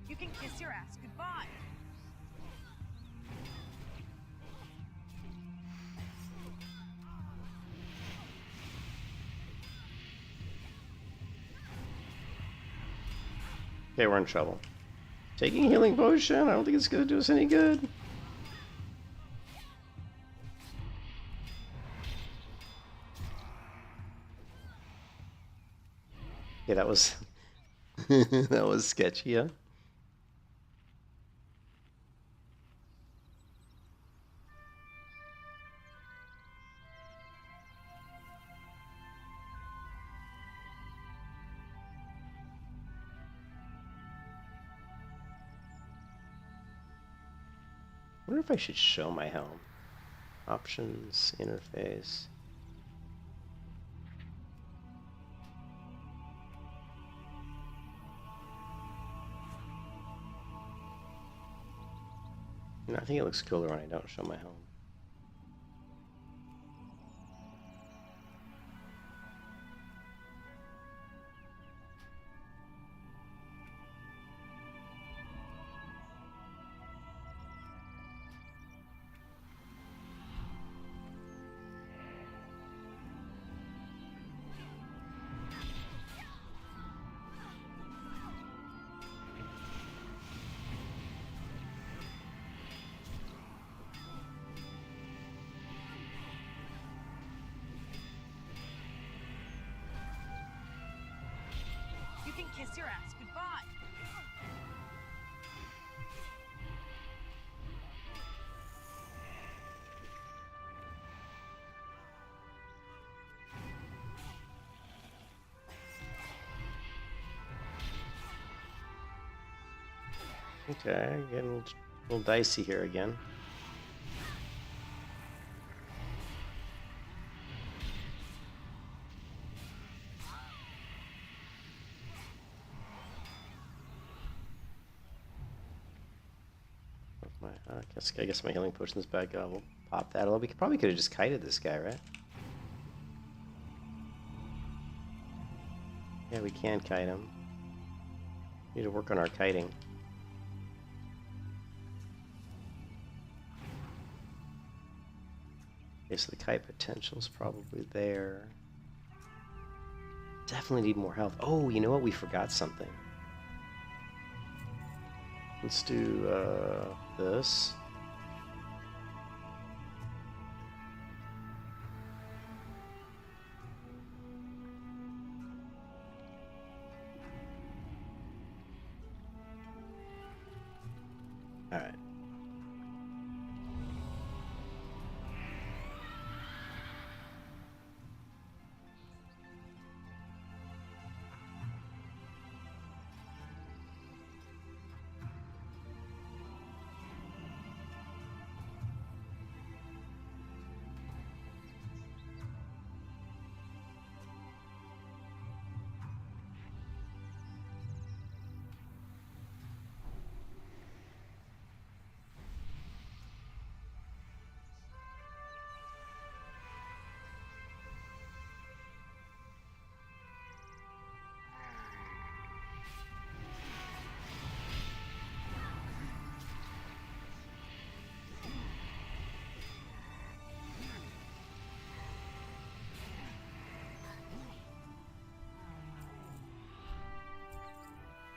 You can kiss your ass goodbye. Okay, we're in trouble. Taking a healing potion, I don't think it's gonna do us any good. Yeah, that was that was sketchy, yeah. I wonder if I should show my helm. Options, interface. No, I think it looks cooler when I don't show my helm. You can kiss your ass goodbye. Okay, getting a little dicey here again. I guess my healing potion's back up. We'll pop that a little. We probably could have just kited this guy, right? Yeah, we can kite him. Need to work on our kiting. Okay, so the kite potential's probably there. Definitely need more health. Oh, you know what? We forgot something. Let's do this. All right.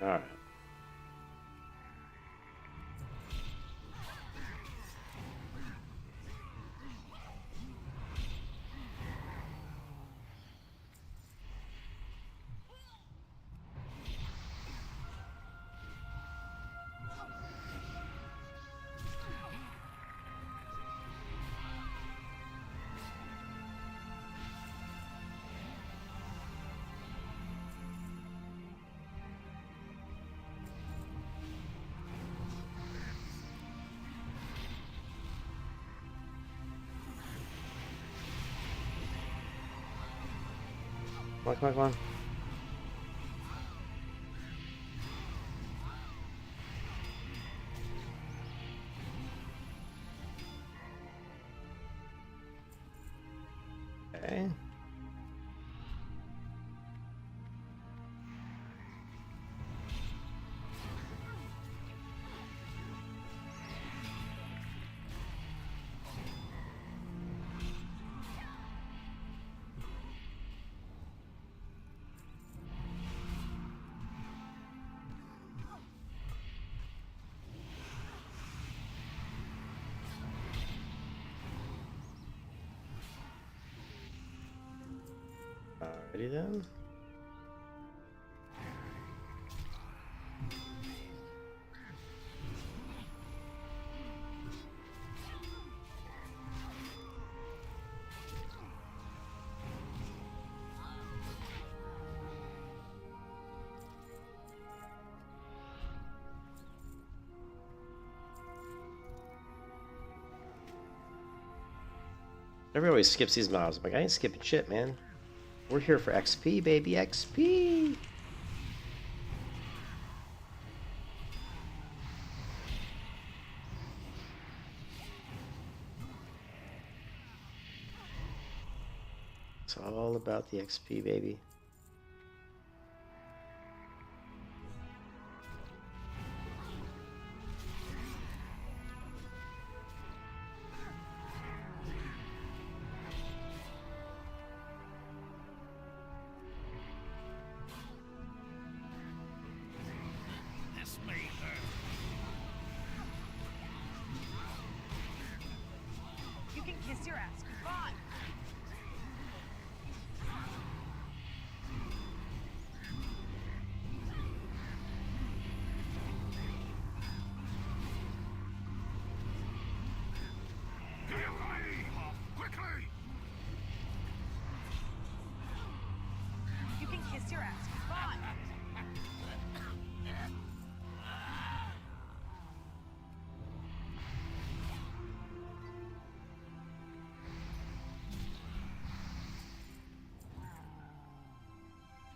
Alright. Come on, come on, come on. Okay. Alrighty then. Everybody always skips these mobs. I'm like, I ain't skipping shit, man. We're here for XP, baby, XP! It's all about the XP, baby. You can kiss your ass goodbye. Get away! Quickly! You can kiss your ass goodbye.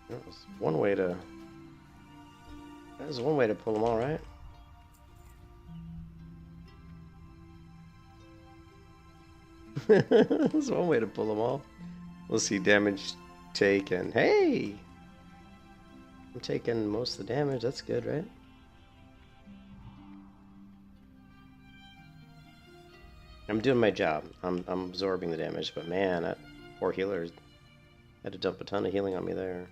That was one way to... That was one way to pull them all, right? That's one way to pull them all. We'll see damage taken. Hey! I'm taking most of the damage. That's good, right? I'm doing my job. I'm absorbing the damage, but man, that poor healer had to dump a ton of healing on me there.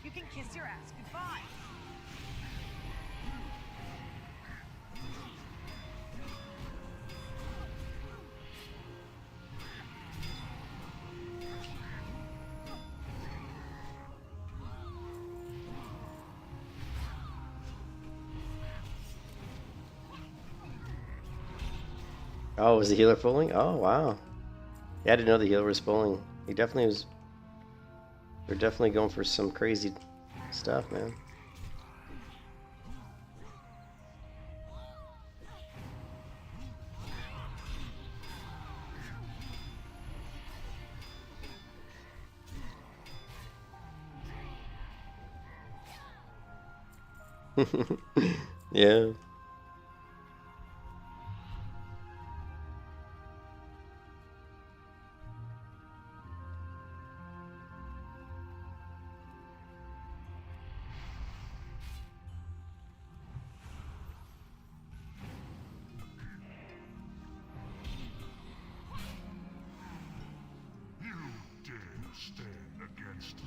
You can kiss your ass goodbye. Oh, was the healer pulling? Oh, wow. Yeah, I didn't know the healer was pulling. He definitely was... They're definitely going for some crazy stuff, man. Yeah. You dare stand against me?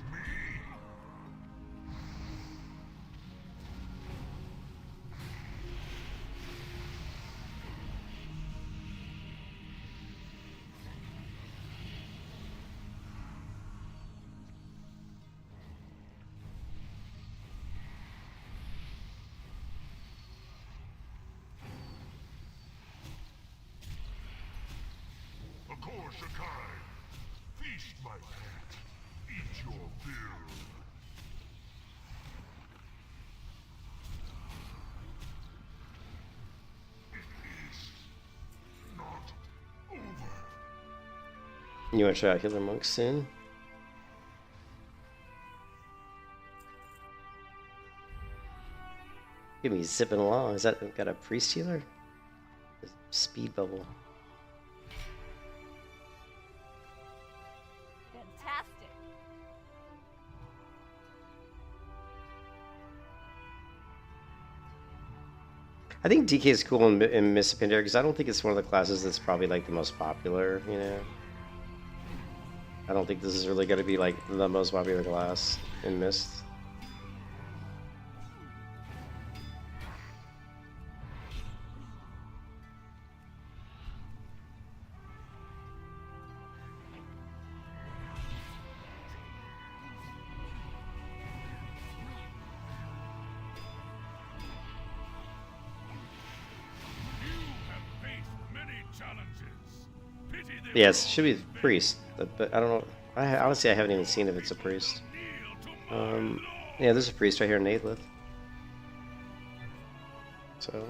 Shakai, feast my pet. Eat your fill. It is not over. You want to try out Healer Monk soon? Give me zipping along. Is that got a priest healer? Speed bubble. Fantastic. I think DK is cool in Miss Pandaria because I don't think it's one of the classes that's probably like the most popular, you know? I don't think this is really going to be like the most popular class in Mist. Yes, it should be priest, but I don't know. Honestly, I haven't even seen if it's a priest. Yeah, there's a priest right here in Naidlith. So.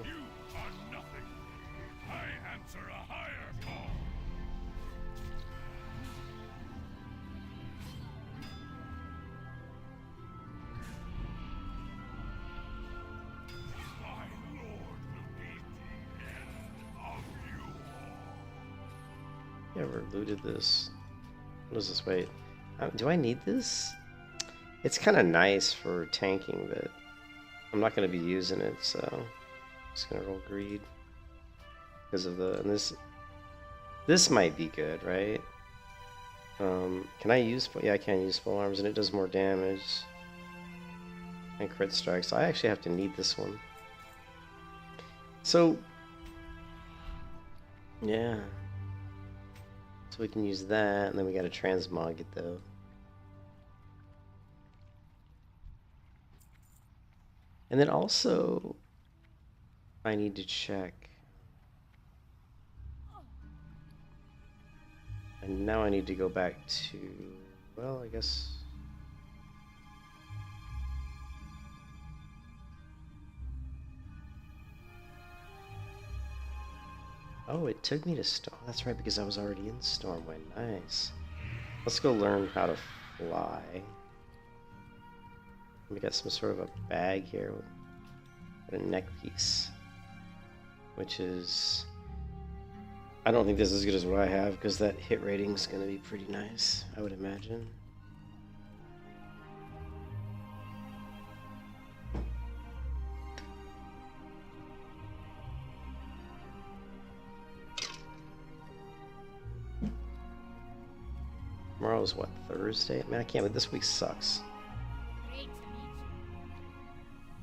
Never looted this. What is this? Wait. Do I need this? It's kind of nice for tanking, but I'm not going to be using it, so I'm just going to roll greed. Because of the... And this might be good, right? Can I use... Yeah, I can use full arms, and it does more damage. And crit strikes. So I actually have to need this one. So... Yeah. So we can use that, and then we gotta transmog it though. And then also, I need to check. And now I need to go back to, well, I guess. Oh, it took me to Storm. That's right, because I was already in Stormwind. Nice. Let's go learn how to fly. We got some sort of a bag here with a neck piece, which is... I don't think this is as good as what I have, because that hit rating is going to be pretty nice, I would imagine. Tomorrow's what, Thursday? Man, I can't believe this week sucks. Great to meet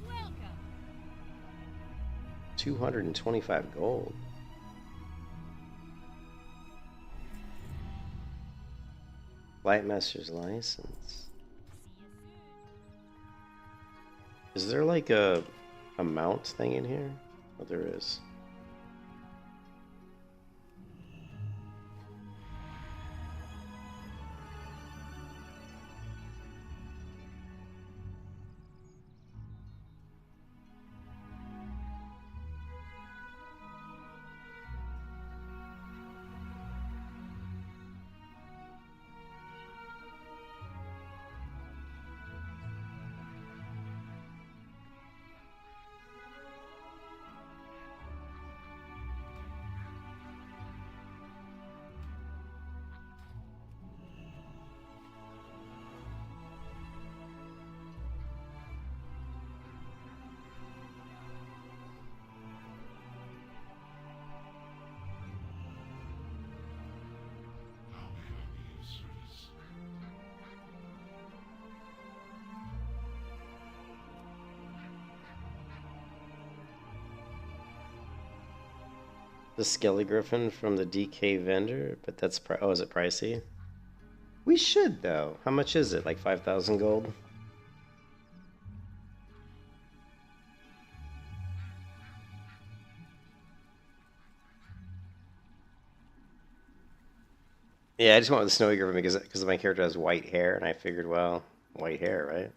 you. Welcome. 225 gold. Lightmaster's license. See you soon. Is there like a mount thing in here? Oh, there is. The Skelly Griffin from the DK vendor, but that's oh, is it pricey? We should though. How much is it? Like 5,000 gold? Yeah, I just went with the Snowy Griffin because my character has white hair, and I figured, well, white hair, right?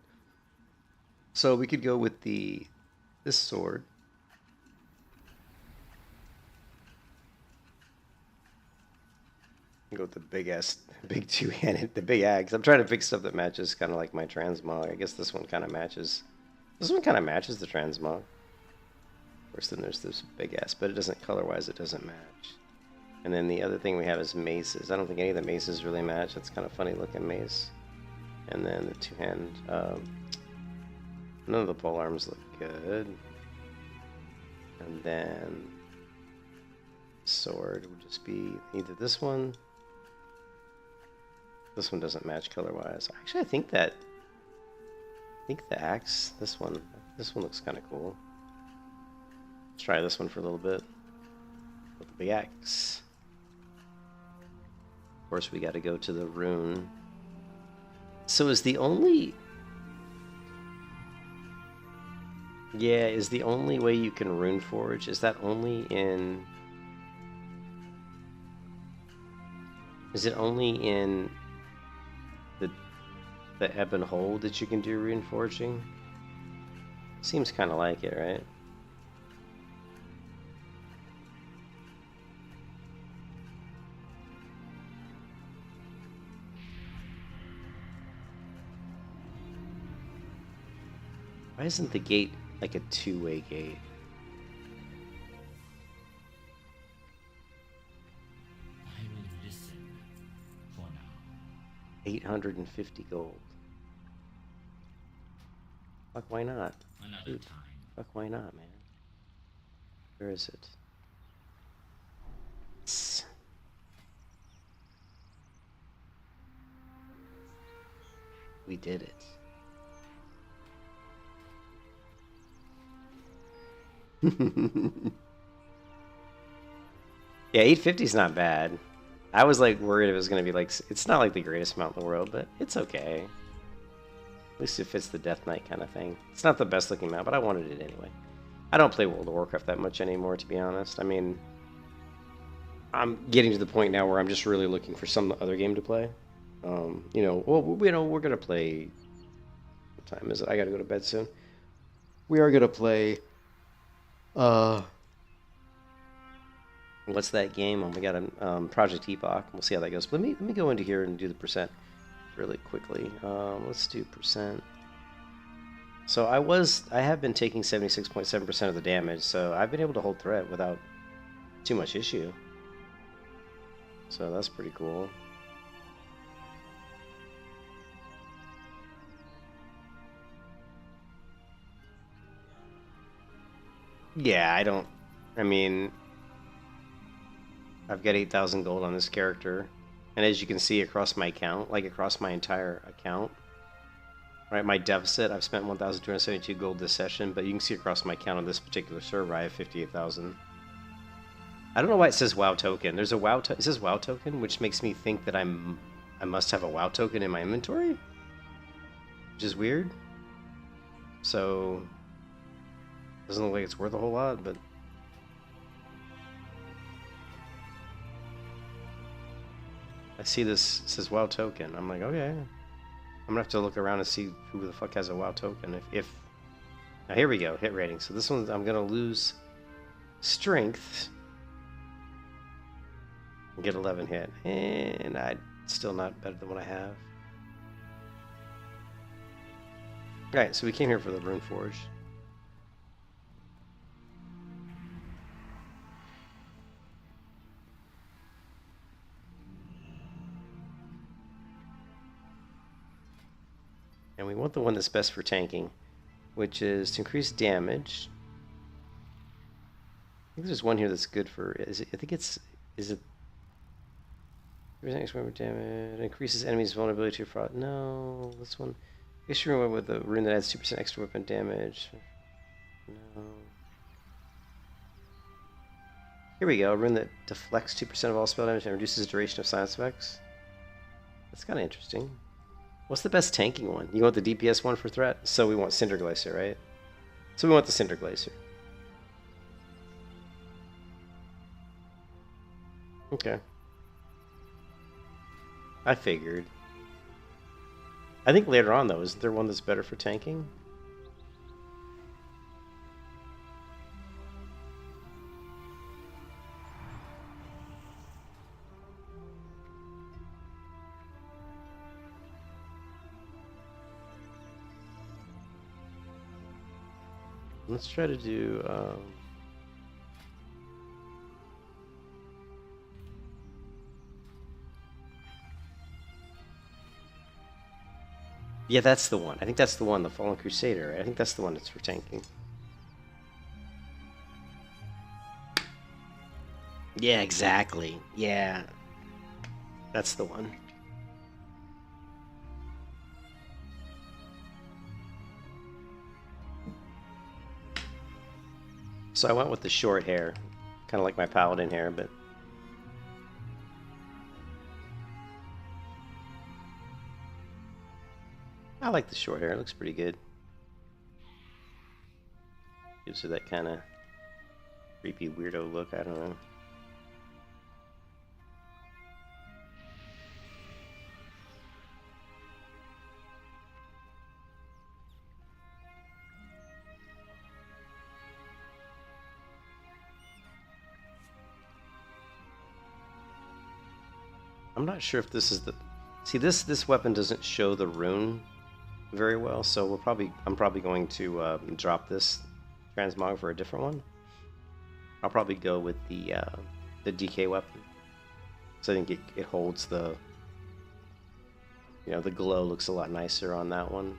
So we could go with this sword. Go with the big two-handed, the big axe. I'm trying to pick stuff that matches kind of like my transmog. I guess this one kind of matches. This one kind of matches the transmog. Of course, then there's this big ass, but it doesn't color-wise. It doesn't match. And then the other thing we have is maces. I don't think any of the maces really match. It's kind of funny looking mace. And then the two-hand. None of the pole arms look good. And then sword would just be either this one. This one doesn't match color-wise. Actually, I think the axe. This one looks kind of cool. Let's try this one for a little bit with the big axe. Of course, we got to go to the rune. So is the only... Yeah, is the only way you can rune forge, is that only in... Is it only in the ebb and hold that you can do rune forging? Seems kind of like it, right? Why isn't the gate like a two-way gate? I will listen for now. 850 gold. Fuck, why not? Another Dude, time. fuck, why not, man? Where is it? We did it. Yeah, 850 is not bad. I was like worried it was going to be like, it's not like the greatest amount in the world, but it's okay. At least it fits the Death Knight kind of thing. It's not the best looking map, but I wanted it anyway. I don't play World of Warcraft that much anymore, to be honest. I mean, I'm getting to the point now where I'm just really looking for some other game to play. You know, well, you know, we're going to play... What time is it? I got to go to bed soon. We are going to play... What's that game? Oh, we got a Project Epoch. We'll see how that goes. But let me go into here and do the percent really quickly. Let's do percent. So I have been taking 76.7% of the damage, so I've been able to hold threat without too much issue. So that's pretty cool. Yeah, I mean, I've got 8,000 gold on this character, and as you can see across my account, like across my entire account, right, my deficit, I've spent 1,272 gold this session, but you can see across my account on this particular server, I have 58,000. I don't know why it says WoW token. There's a WoW it says WoW token, which makes me think that I must have a WoW token in my inventory, which is weird. So, doesn't look like it's worth a whole lot, but I see this says WoW token. I'm like, okay. I'm gonna have to look around and see who the fuck has a WoW token. If now here we go, hit rating. So this one I'm gonna lose strength and get 11 hit, and I still not better than what I have. All right, so we came here for the Rune Forge. And we want the one that's best for tanking, which is to increase damage. I think there's one here that's good for. I think it's. Is it? Extra damage increases enemies' vulnerability to fraud. No, this one. I guess you remember with the rune that adds 2% extra weapon damage. No. Here we go. A rune that deflects 2% of all spell damage and reduces the duration of science effects. That's kind of interesting. What's the best tanking one? You want the DPS one for threat? So we want Cinder Glacier, right? So we want the Cinder Glacier. Okay. I figured. I think later on, though, is there one that's better for tanking? Let's try to do... Yeah, that's the one. I think that's the one, the Fallen Crusader, right? I think that's the one that's for tanking. Yeah, exactly. Yeah. That's the one. So I went with the short hair. Kind of like my paladin hair, but... I like the short hair. It looks pretty good. Gives her that kind of creepy weirdo look. I don't know. I'm not sure if this is the... See, this weapon doesn't show the rune very well, so I'm probably going to drop this transmog for a different one. I'll probably go with the DK weapon. So I think it holds the... You know, the glow looks a lot nicer on that one.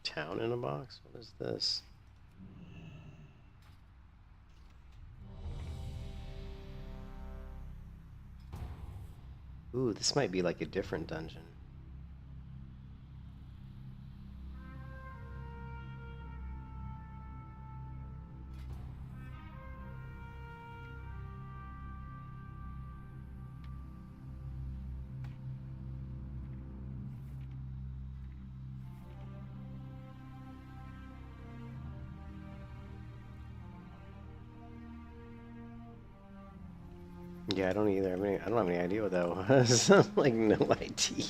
Town in a box? What is this? Ooh, this might be like a different dungeon. Yeah, I don't either. I mean, I don't have any idea what that was. Like, no idea.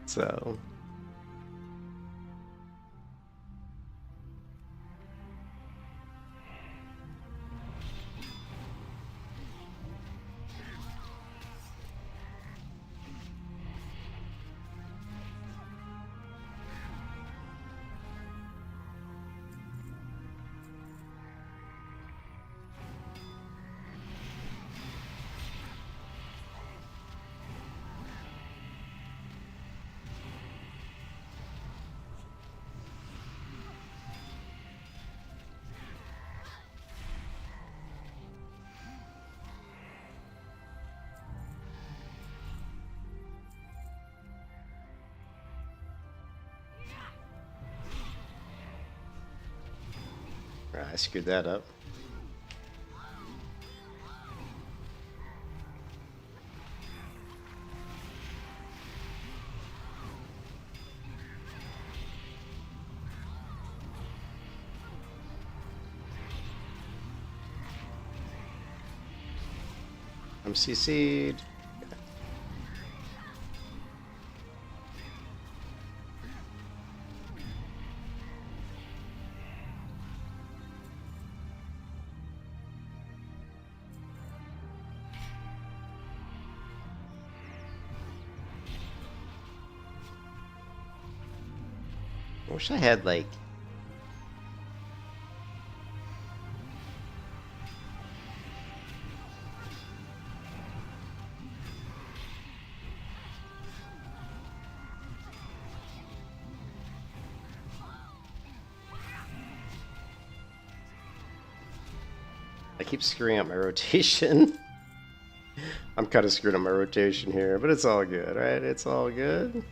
So... I screwed that up. I'm CC'd. I wish I had, like... I keep screwing up my rotation. I'm kind of screwing up my rotation here, but it's all good, right? It's all good.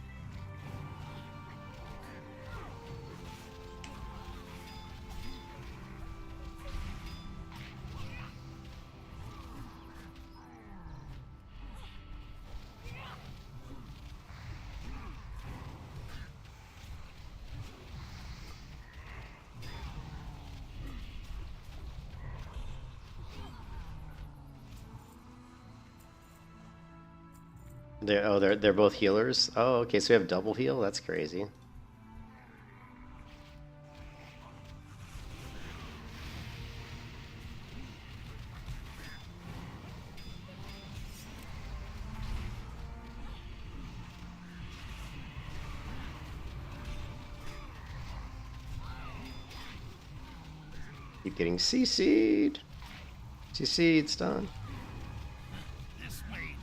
They're both healers. Oh, okay, so we have double heal. That's crazy. Keep getting CC'd. CC'd, done. This way,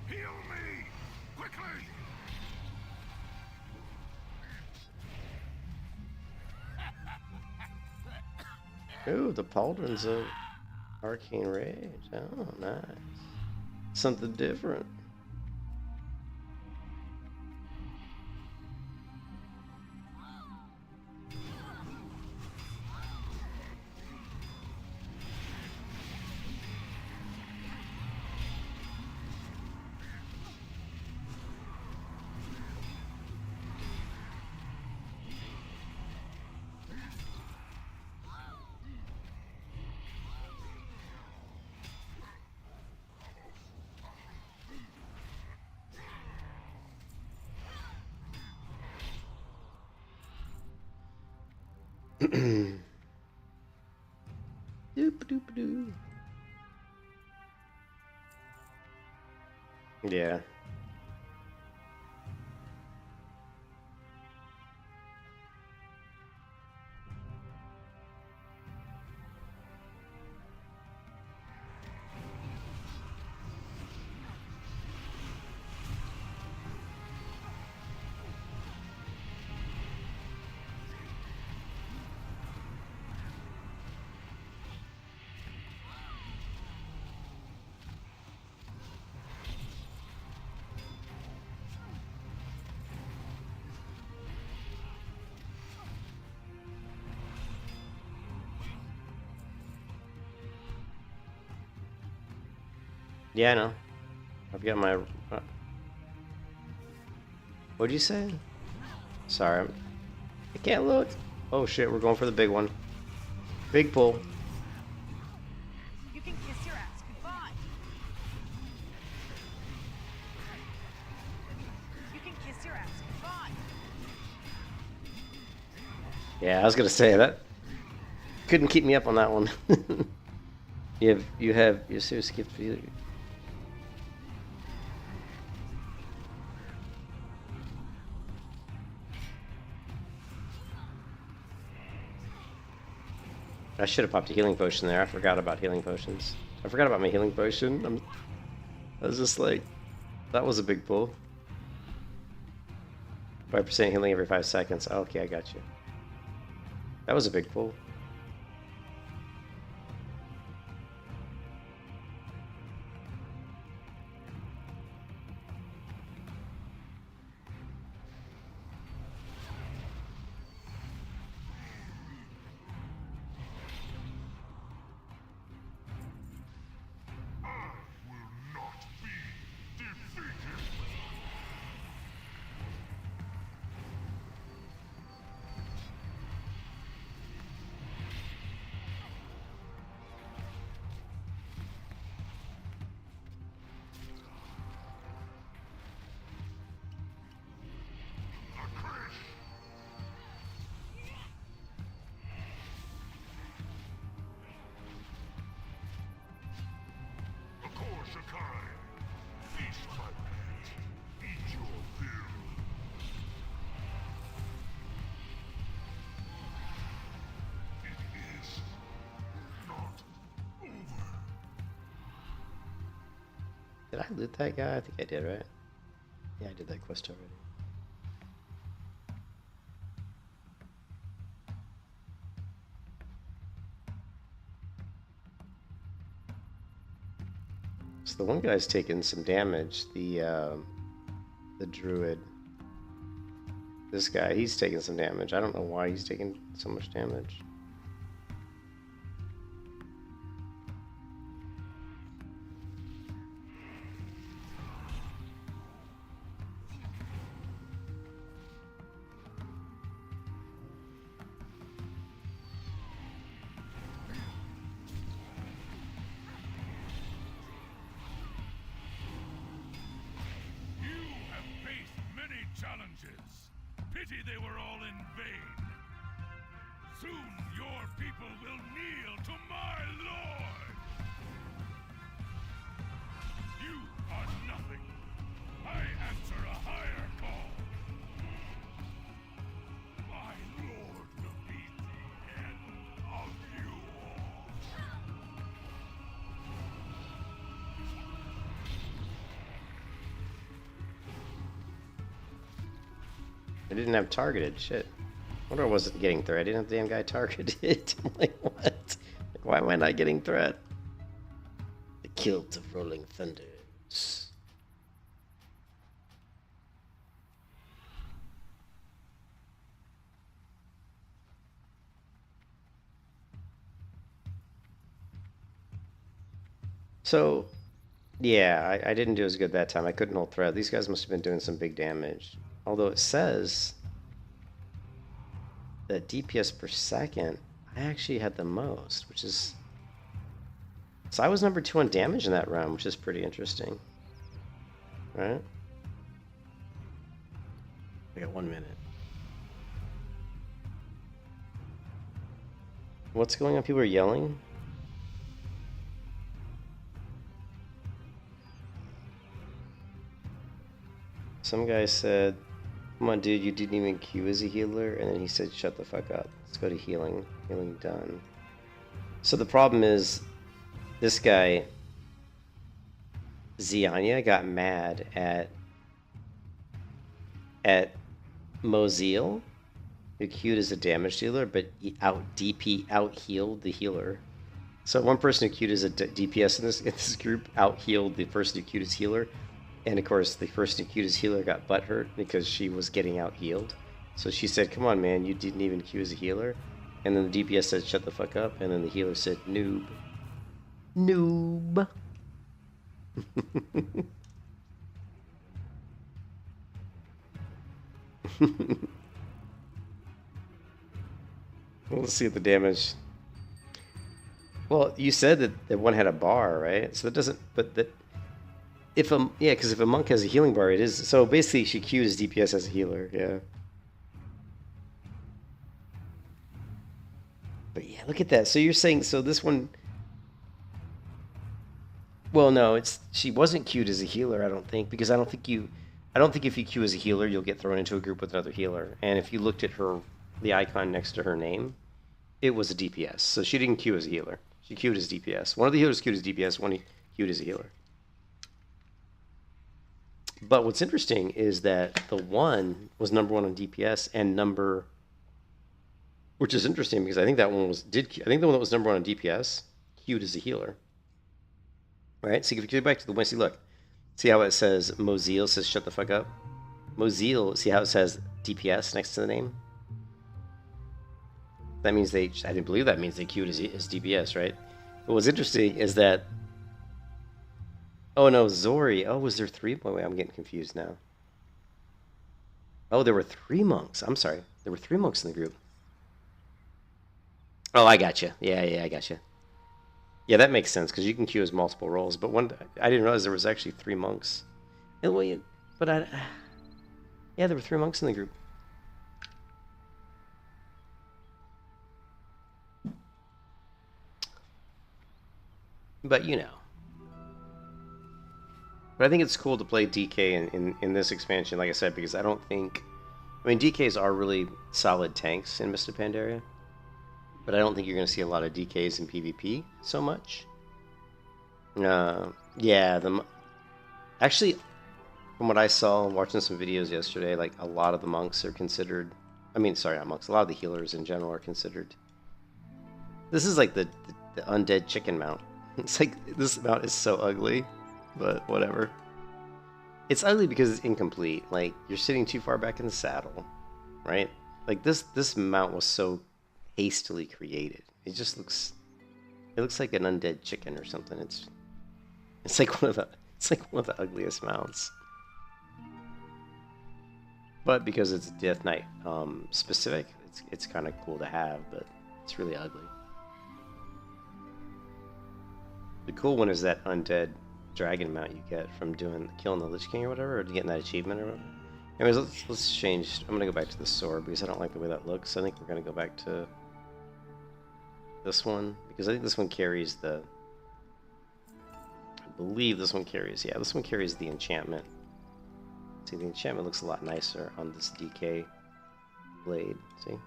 Heal me! Quickly! Ooh, the pauldrons of Arcane Rage. Oh, nice. Something different. Doop-a-doop-a-doo. Yeah. Yeah, I know. I've got my... What'd you say? Sorry, I can't look. Oh shit, we're going for the big one. Big pull. You can kiss your ass goodbye. You can kiss your ass goodbye. Yeah, I was gonna say that. Couldn't keep me up on that one. you seriously skipped feeling. I should have popped a healing potion there. I forgot about healing potions. I forgot about my healing potion. I was just like, that was a big pull. 5% healing every 5 seconds. Oh, okay, I got you. That was a big pull. Did I loot that guy? I think I did, right? Yeah, I did that quest already. So the one guy's taking some damage. The druid. This guy, he's taking some damage. I don't know why he's taking so much damage. Challenges. Pity they were all in vain. Soon your people will kneel to my lord. You are nothing. I answer a higher call. My lord will be the end of you all. I didn't have targeted. Shit. I wonder I wasn't getting threat. I didn't have the damn guy targeted. I'm like, what? Like, why am I not getting threat? The kilt of rolling thunders. So, yeah, I didn't do as good that time. I couldn't hold threat. These guys must have been doing some big damage. Although it says that DPS per second, I actually had the most, which is... So I was number 2 on damage in that round, which is pretty interesting. Right? We got 1 minute. What's going on? People are yelling? Some guy said, come on, dude, you didn't even queue as a healer. And then he said, shut the fuck up. Let's go to healing. Healing done. So the problem is, this guy, Zianya, got mad at Mozil, who queued as a damage dealer, but he out-healed the healer. So one person who queued as a DPS in this group out-healed the person who queued as healer. And of course, the person who queued as healer got butthurt because she was getting out-healed. So she said, come on, man, you didn't even queue as a healer. And then the DPS said, shut the fuck up. And then the healer said, noob. Noob. Let's see the damage. Well, you said that one had a bar, right? So that doesn't... But that... yeah, because if a monk has a healing bar, it is... So basically, she queued as DPS as a healer, yeah. But yeah, look at that. So you're saying... So this one... Well, no, she wasn't queued as a healer, I don't think, because I don't think if you queue as a healer, you'll get thrown into a group with another healer. And if you looked at the icon next to her name, it was a DPS. So she didn't queue as a healer. She queued as DPS. One of the healers queued as DPS, one queued as a healer. But what's interesting is that the one was number 1 on DPS and which is interesting because I think that one I think the one that was number 1 on DPS queued as a healer. Right? So if you go back to the one, see, look. See how it says Mozil says shut the fuck up? Mozil, see how it says DPS next to the name? That means I didn't believe that means they queued as DPS, right? But what's interesting is that, oh no, Zori, oh, was there 3? Wait, I'm getting confused now. Oh, there were 3 monks. I'm sorry. There were 3 monks in the group. Oh, I got you. Yeah, I got you. Yeah, that makes sense because you can queue as multiple roles. But I didn't realize there was actually 3 monks. Yeah, there were 3 monks in the group. But you know. But I think it's cool to play DK in this expansion, like I said, because I don't think... I mean, DKs are really solid tanks in Mr. Pandaria. But I don't think you're going to see a lot of DKs in PvP so much. Yeah, Actually, from what I saw watching some videos yesterday, like a lot of the monks are considered. I mean, sorry, not monks. A lot of the healers in general are considered. This is like the undead chicken mount. It's like this mount is so ugly, but whatever. It's ugly because it's incomplete. Like you're sitting too far back in the saddle, right? Like this mount was so hastily created. It just looks. It looks like an undead chicken or something. It's like one of the ugliest mounts. But because it's Death Knight specific, it's kind of cool to have, but it's really ugly. The cool one is that undead dragon mount you get from killing the Lich King or whatever, or getting that achievement or whatever. Anyways, let's change. I'm gonna go back to the sword because I don't like the way that looks. I think we're gonna go back to this one because I think this one carries the. I believe this one carries. Yeah, this one carries the enchantment. See, the enchantment looks a lot nicer on this DK blade. See,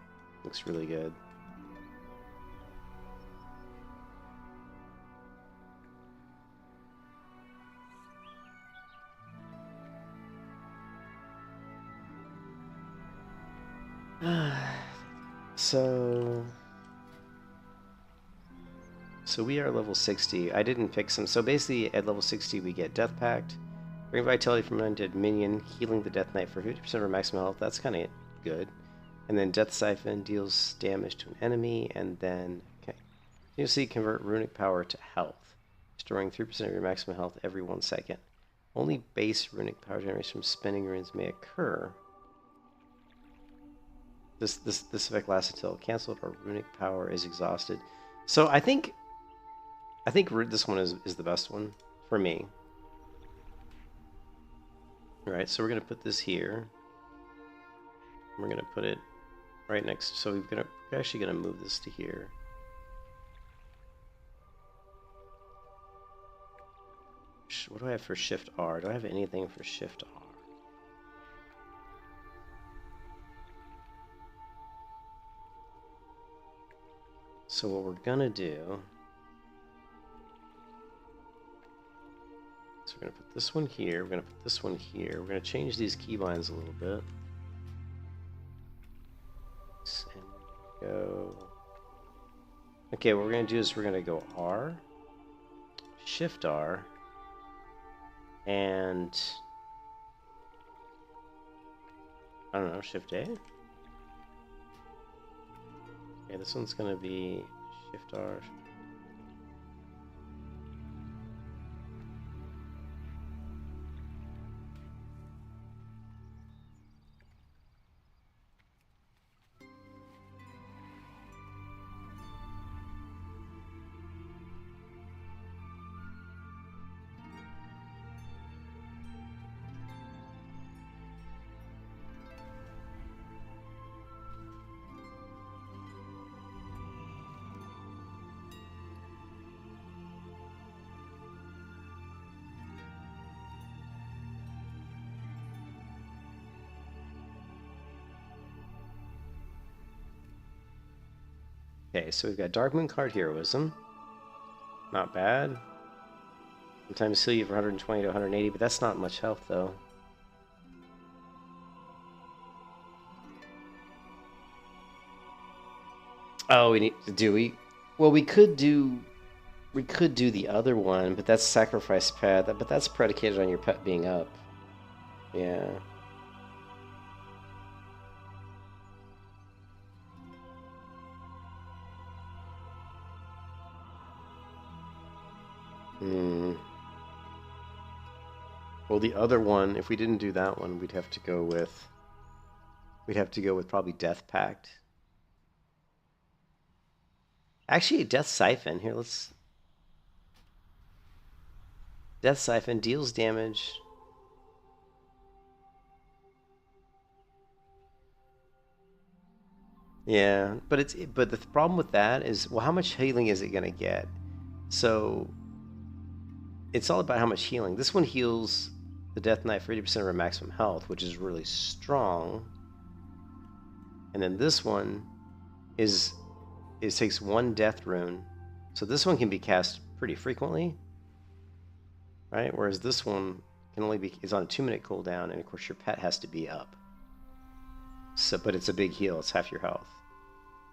looks really good. So we are level 60. I didn't pick some. So basically, at level 60, we get Death Pact, bring vitality from an undead minion, healing the Death Knight for 50% of our maximum health. That's kind of good. And then Death Siphon deals damage to an enemy, and then you see convert runic power to health, restoring 3% of your maximum health every 1 second. Only base runic power generation from spending runes may occur. This effect lasts until cancelled or runic power is exhausted. So I think this one is the best one for me. All right, so we're gonna put this here. We're gonna put it right next. So we're actually gonna move this to here. What do I have for Shift R? Do I have anything for Shift R? So what we're gonna do is we're gonna put this one here, we're gonna put this one here, we're gonna change these keybinds a little bit. And go. Okay, what we're gonna do is we're gonna go R, Shift R, and I don't know, Shift A? Okay, this one's gonna be Shift R. Okay, so we've got Darkmoon card Heroism. Not bad. Sometimes heal you for 120 to 180, but that's not much health though. Oh, we need to do we? Well, we could do the other one, but that's sacrifice pet. But that's predicated on your pet being up. Yeah. Well, the other one, if we didn't do that one, we'd have to go with probably Death Pact. Actually, Death Siphon. Here, let's... Death Siphon deals damage. Yeah, but the problem with that is, well, how much healing is it gonna get? So it's all about how much healing. This one heals the Death Knight for 80% of her maximum health, which is really strong. And then this one it takes 1 death rune. So this one can be cast pretty frequently, right? Whereas this one can only be is on a 2-minute cooldown, and of course your pet has to be up. So, but it's a big heal. It's half your health.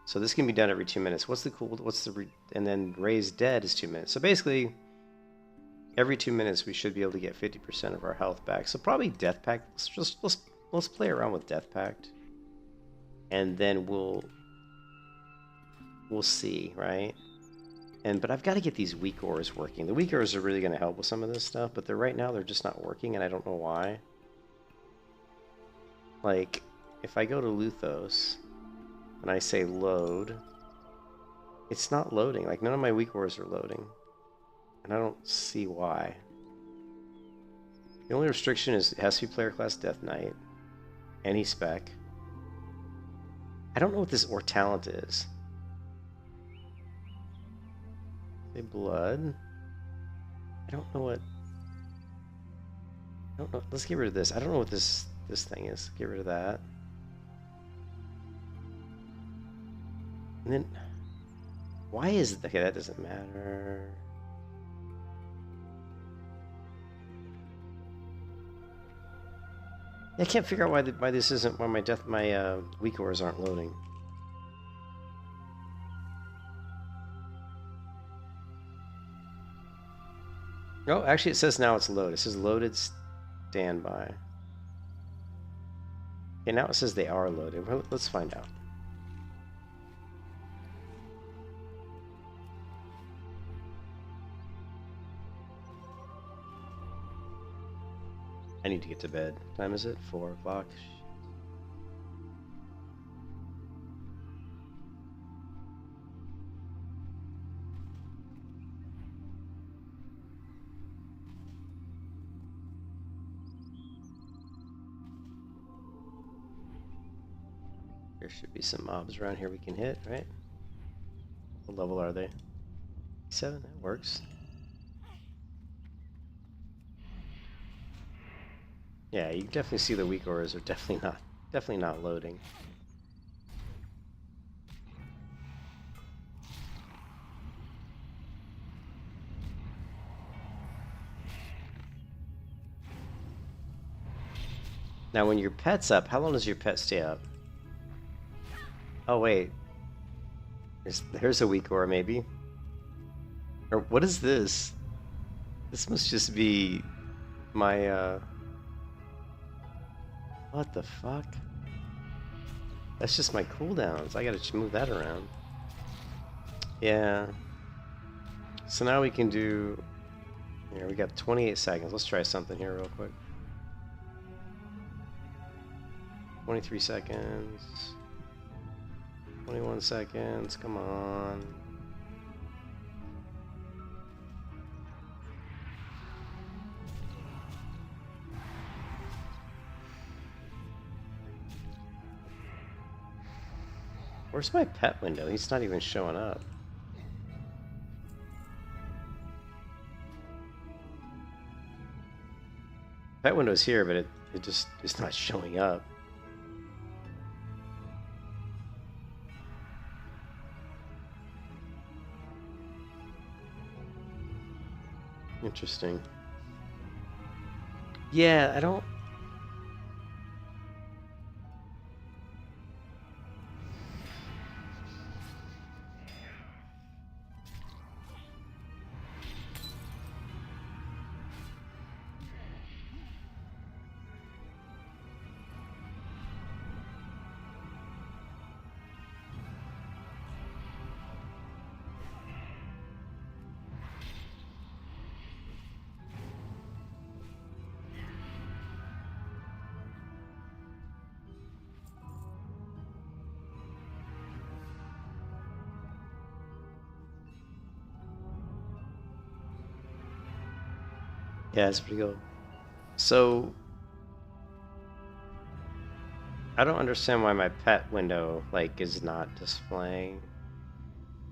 So this can be done every 2 minutes. What's the cool? And then raise dead is 2 minutes. So basically, every 2 minutes we should be able to get 50% of our health back. So probably Death Pact. Let's play around with Death Pact, and then we'll see, right? But I've got to get these weak ores working. The weak ores are really going to help with some of this stuff, but right now they're just not working, and I don't know why. Like, if I go to Luthos and I say load, it's not loading. Like, none of my weak ores are loading, and I don't see why. The only restriction is it has to be player class Death Knight, any spec. I don't know what this or talent is. Say blood. I don't know what. I don't know. Let's get rid of this. I don't know what this thing is. Get rid of that. And then, why is it? Okay, that doesn't matter. I can't figure out why this isn't why my weak ores aren't loading. Oh, actually, it says now it's loaded. It says loaded standby. Okay, now it says they are loaded. Well, let's find out. I need to get to bed. What time is it? 4 o'clock. There should be some mobs around here we can hit, right? What level are they? 7, that works. Yeah, you definitely see the weak ores are definitely not loading. Now when your pet's up, how long does your pet stay up? Oh wait. There's a weak ore maybe. Or what is this? This must just be my what the fuck? That's just my cooldowns. I gotta move that around. Yeah. So now we can do... Here, we got 28 seconds. Let's try something here real quick. 23 seconds. 21 seconds. Come on. Where's my pet window? He's not even showing up. Pet window's here, but it just is not showing up. Interesting. Yeah, I don't... Yeah, it's pretty cool. So, I don't understand why my pet window, like, is not displaying.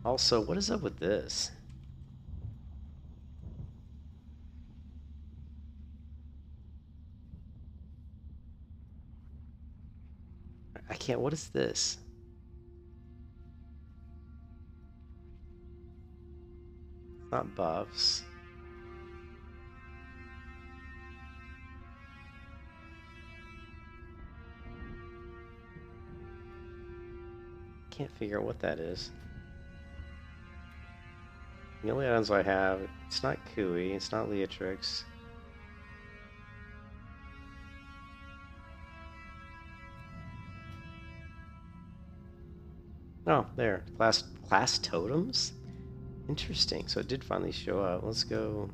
Also, what is up with this? I can't, what is this? Not buffs. can't figure out what that is. The only items I have, it's not Kui, it's not Leatrix. Oh, there. Class totems? Interesting. So it did finally show up. Let's go.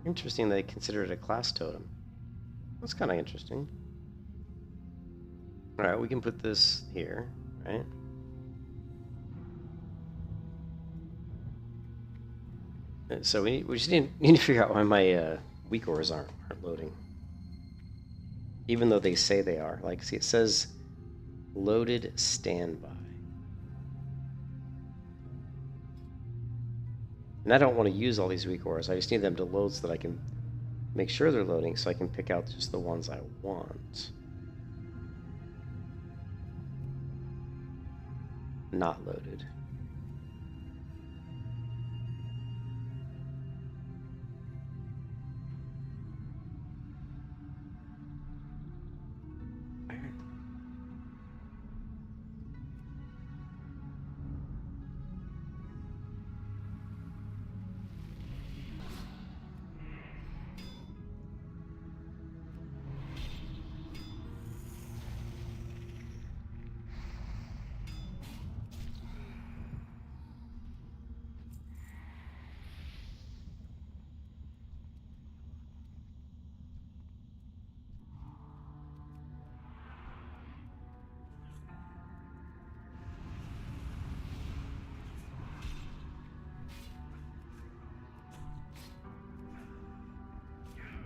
Interesting they consider it a class totem. That's kind of interesting. Alright, we can put this here, right? So we just need to figure out why my weak ores aren't loading. Even though they say they are. Like, see, it says loaded standby. And I don't want to use all these weak ores. I just need them to load so that I can make sure they're loading so I can pick out just the ones I want. Not loaded.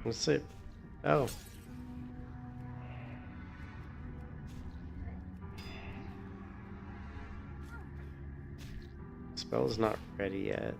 Let's see. Oh. Spell's not ready yet.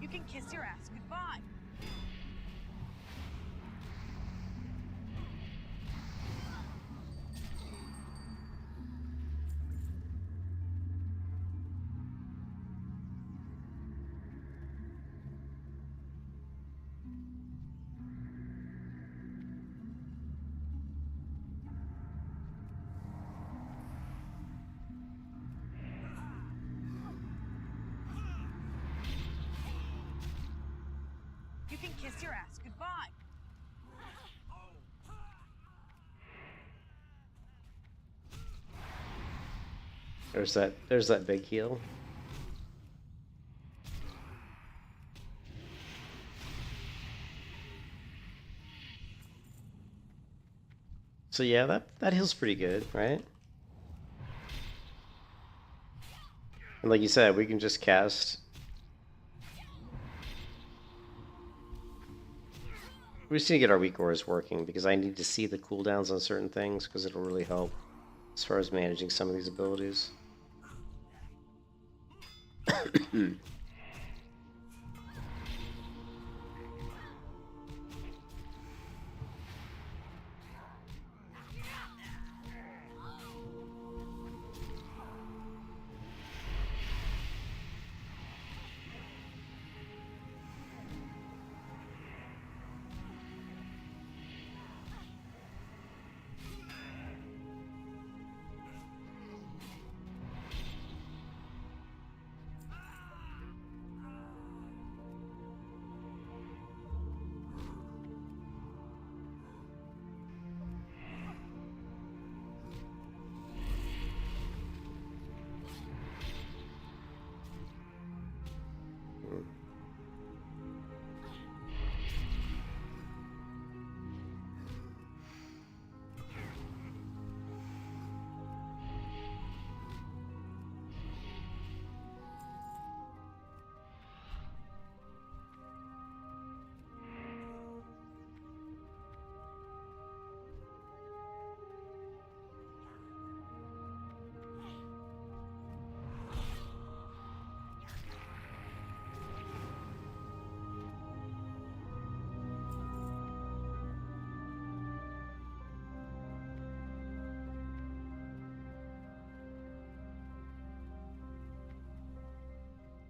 You can kiss your ass goodbye. You can kiss your ass goodbye. There's that big heal. So yeah, that heals pretty good, right? And like you said, we can just cast. We just need to get our weak ores working because I need to see the cooldowns on certain things because it'll really help as far as managing some of these abilities.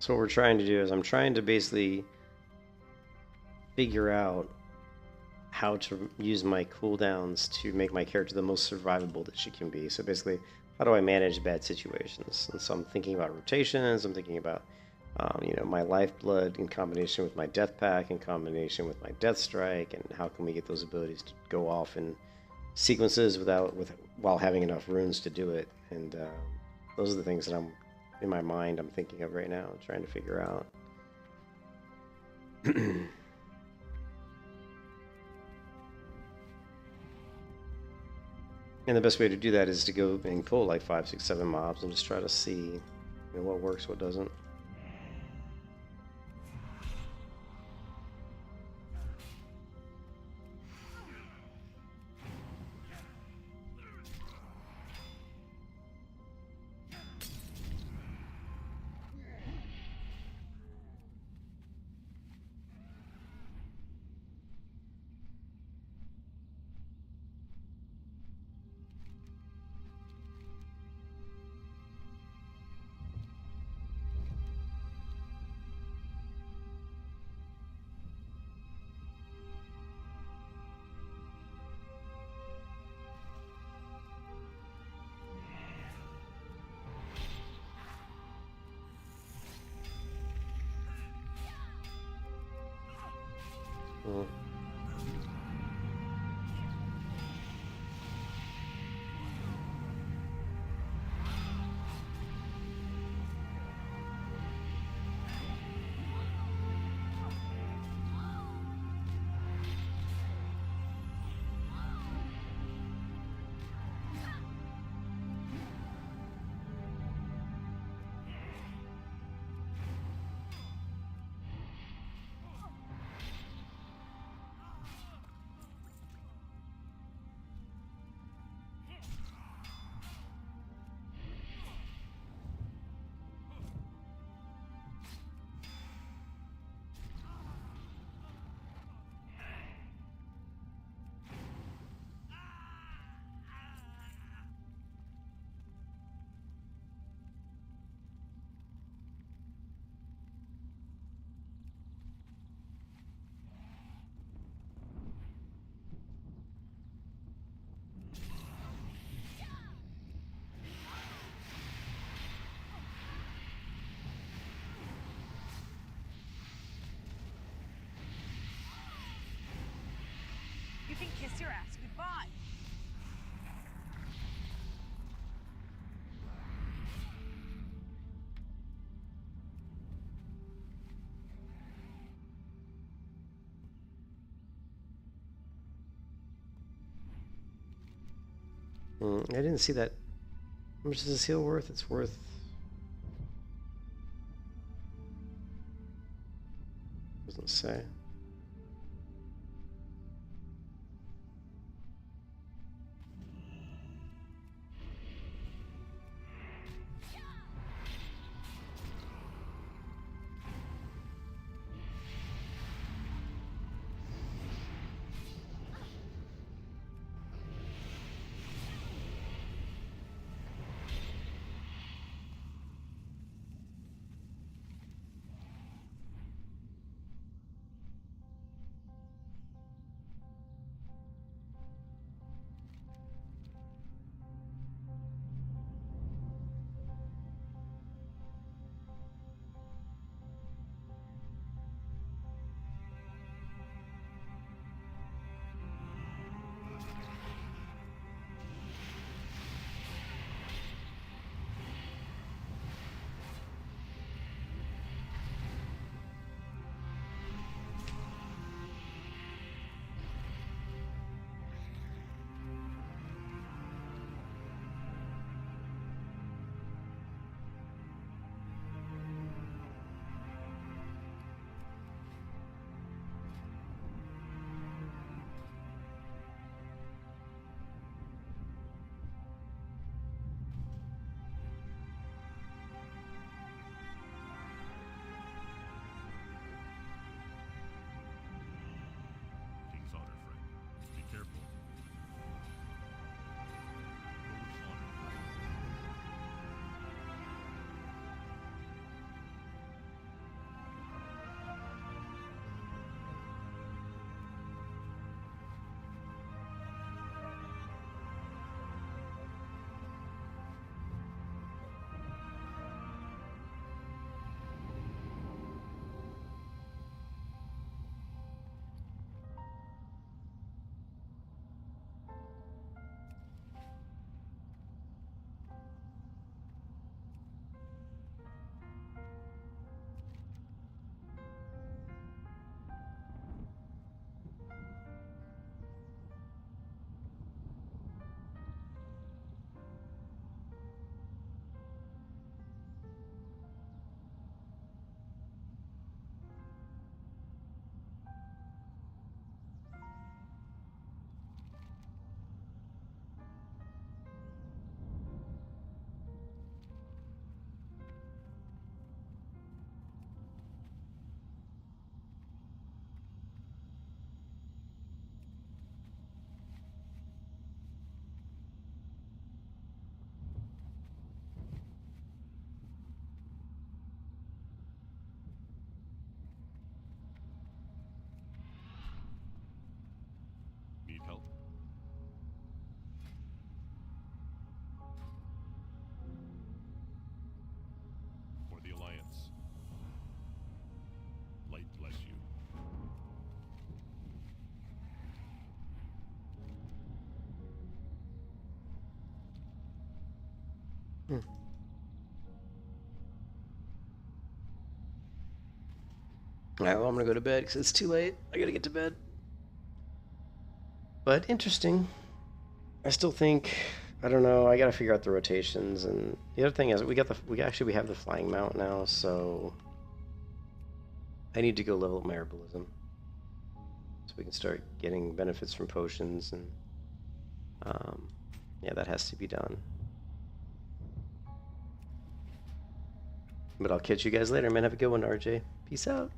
So what we're trying to do is I'm trying to basically figure out how to use my cooldowns to make my character the most survivable that she can be. So basically, how do I manage bad situations? And so I'm thinking about rotations. I'm thinking about, my lifeblood in combination with my death pack, in combination with my death strike, and how can we get those abilities to go off in sequences while having enough runes to do it. And those are the things that I'm in my mind. I'm thinking of right now, trying to figure out. And the best way to do that is to go and pull like 5, 6, 7 mobs and just try to see what works, what doesn't. Mm. You can kiss your ass goodbye. I didn't see that. How much is this heal worth? It's worth... Doesn't say. Alright, well, I'm gonna go to bed because it's too late. I gotta get to bed. But interesting. I still think, I don't know, I gotta figure out the rotations, and the other thing is we have the flying mount now, so I need to go level up my herbalism so we can start getting benefits from potions, and yeah, that has to be done. But I'll catch you guys later, man. Have a good one, RJ. Peace out.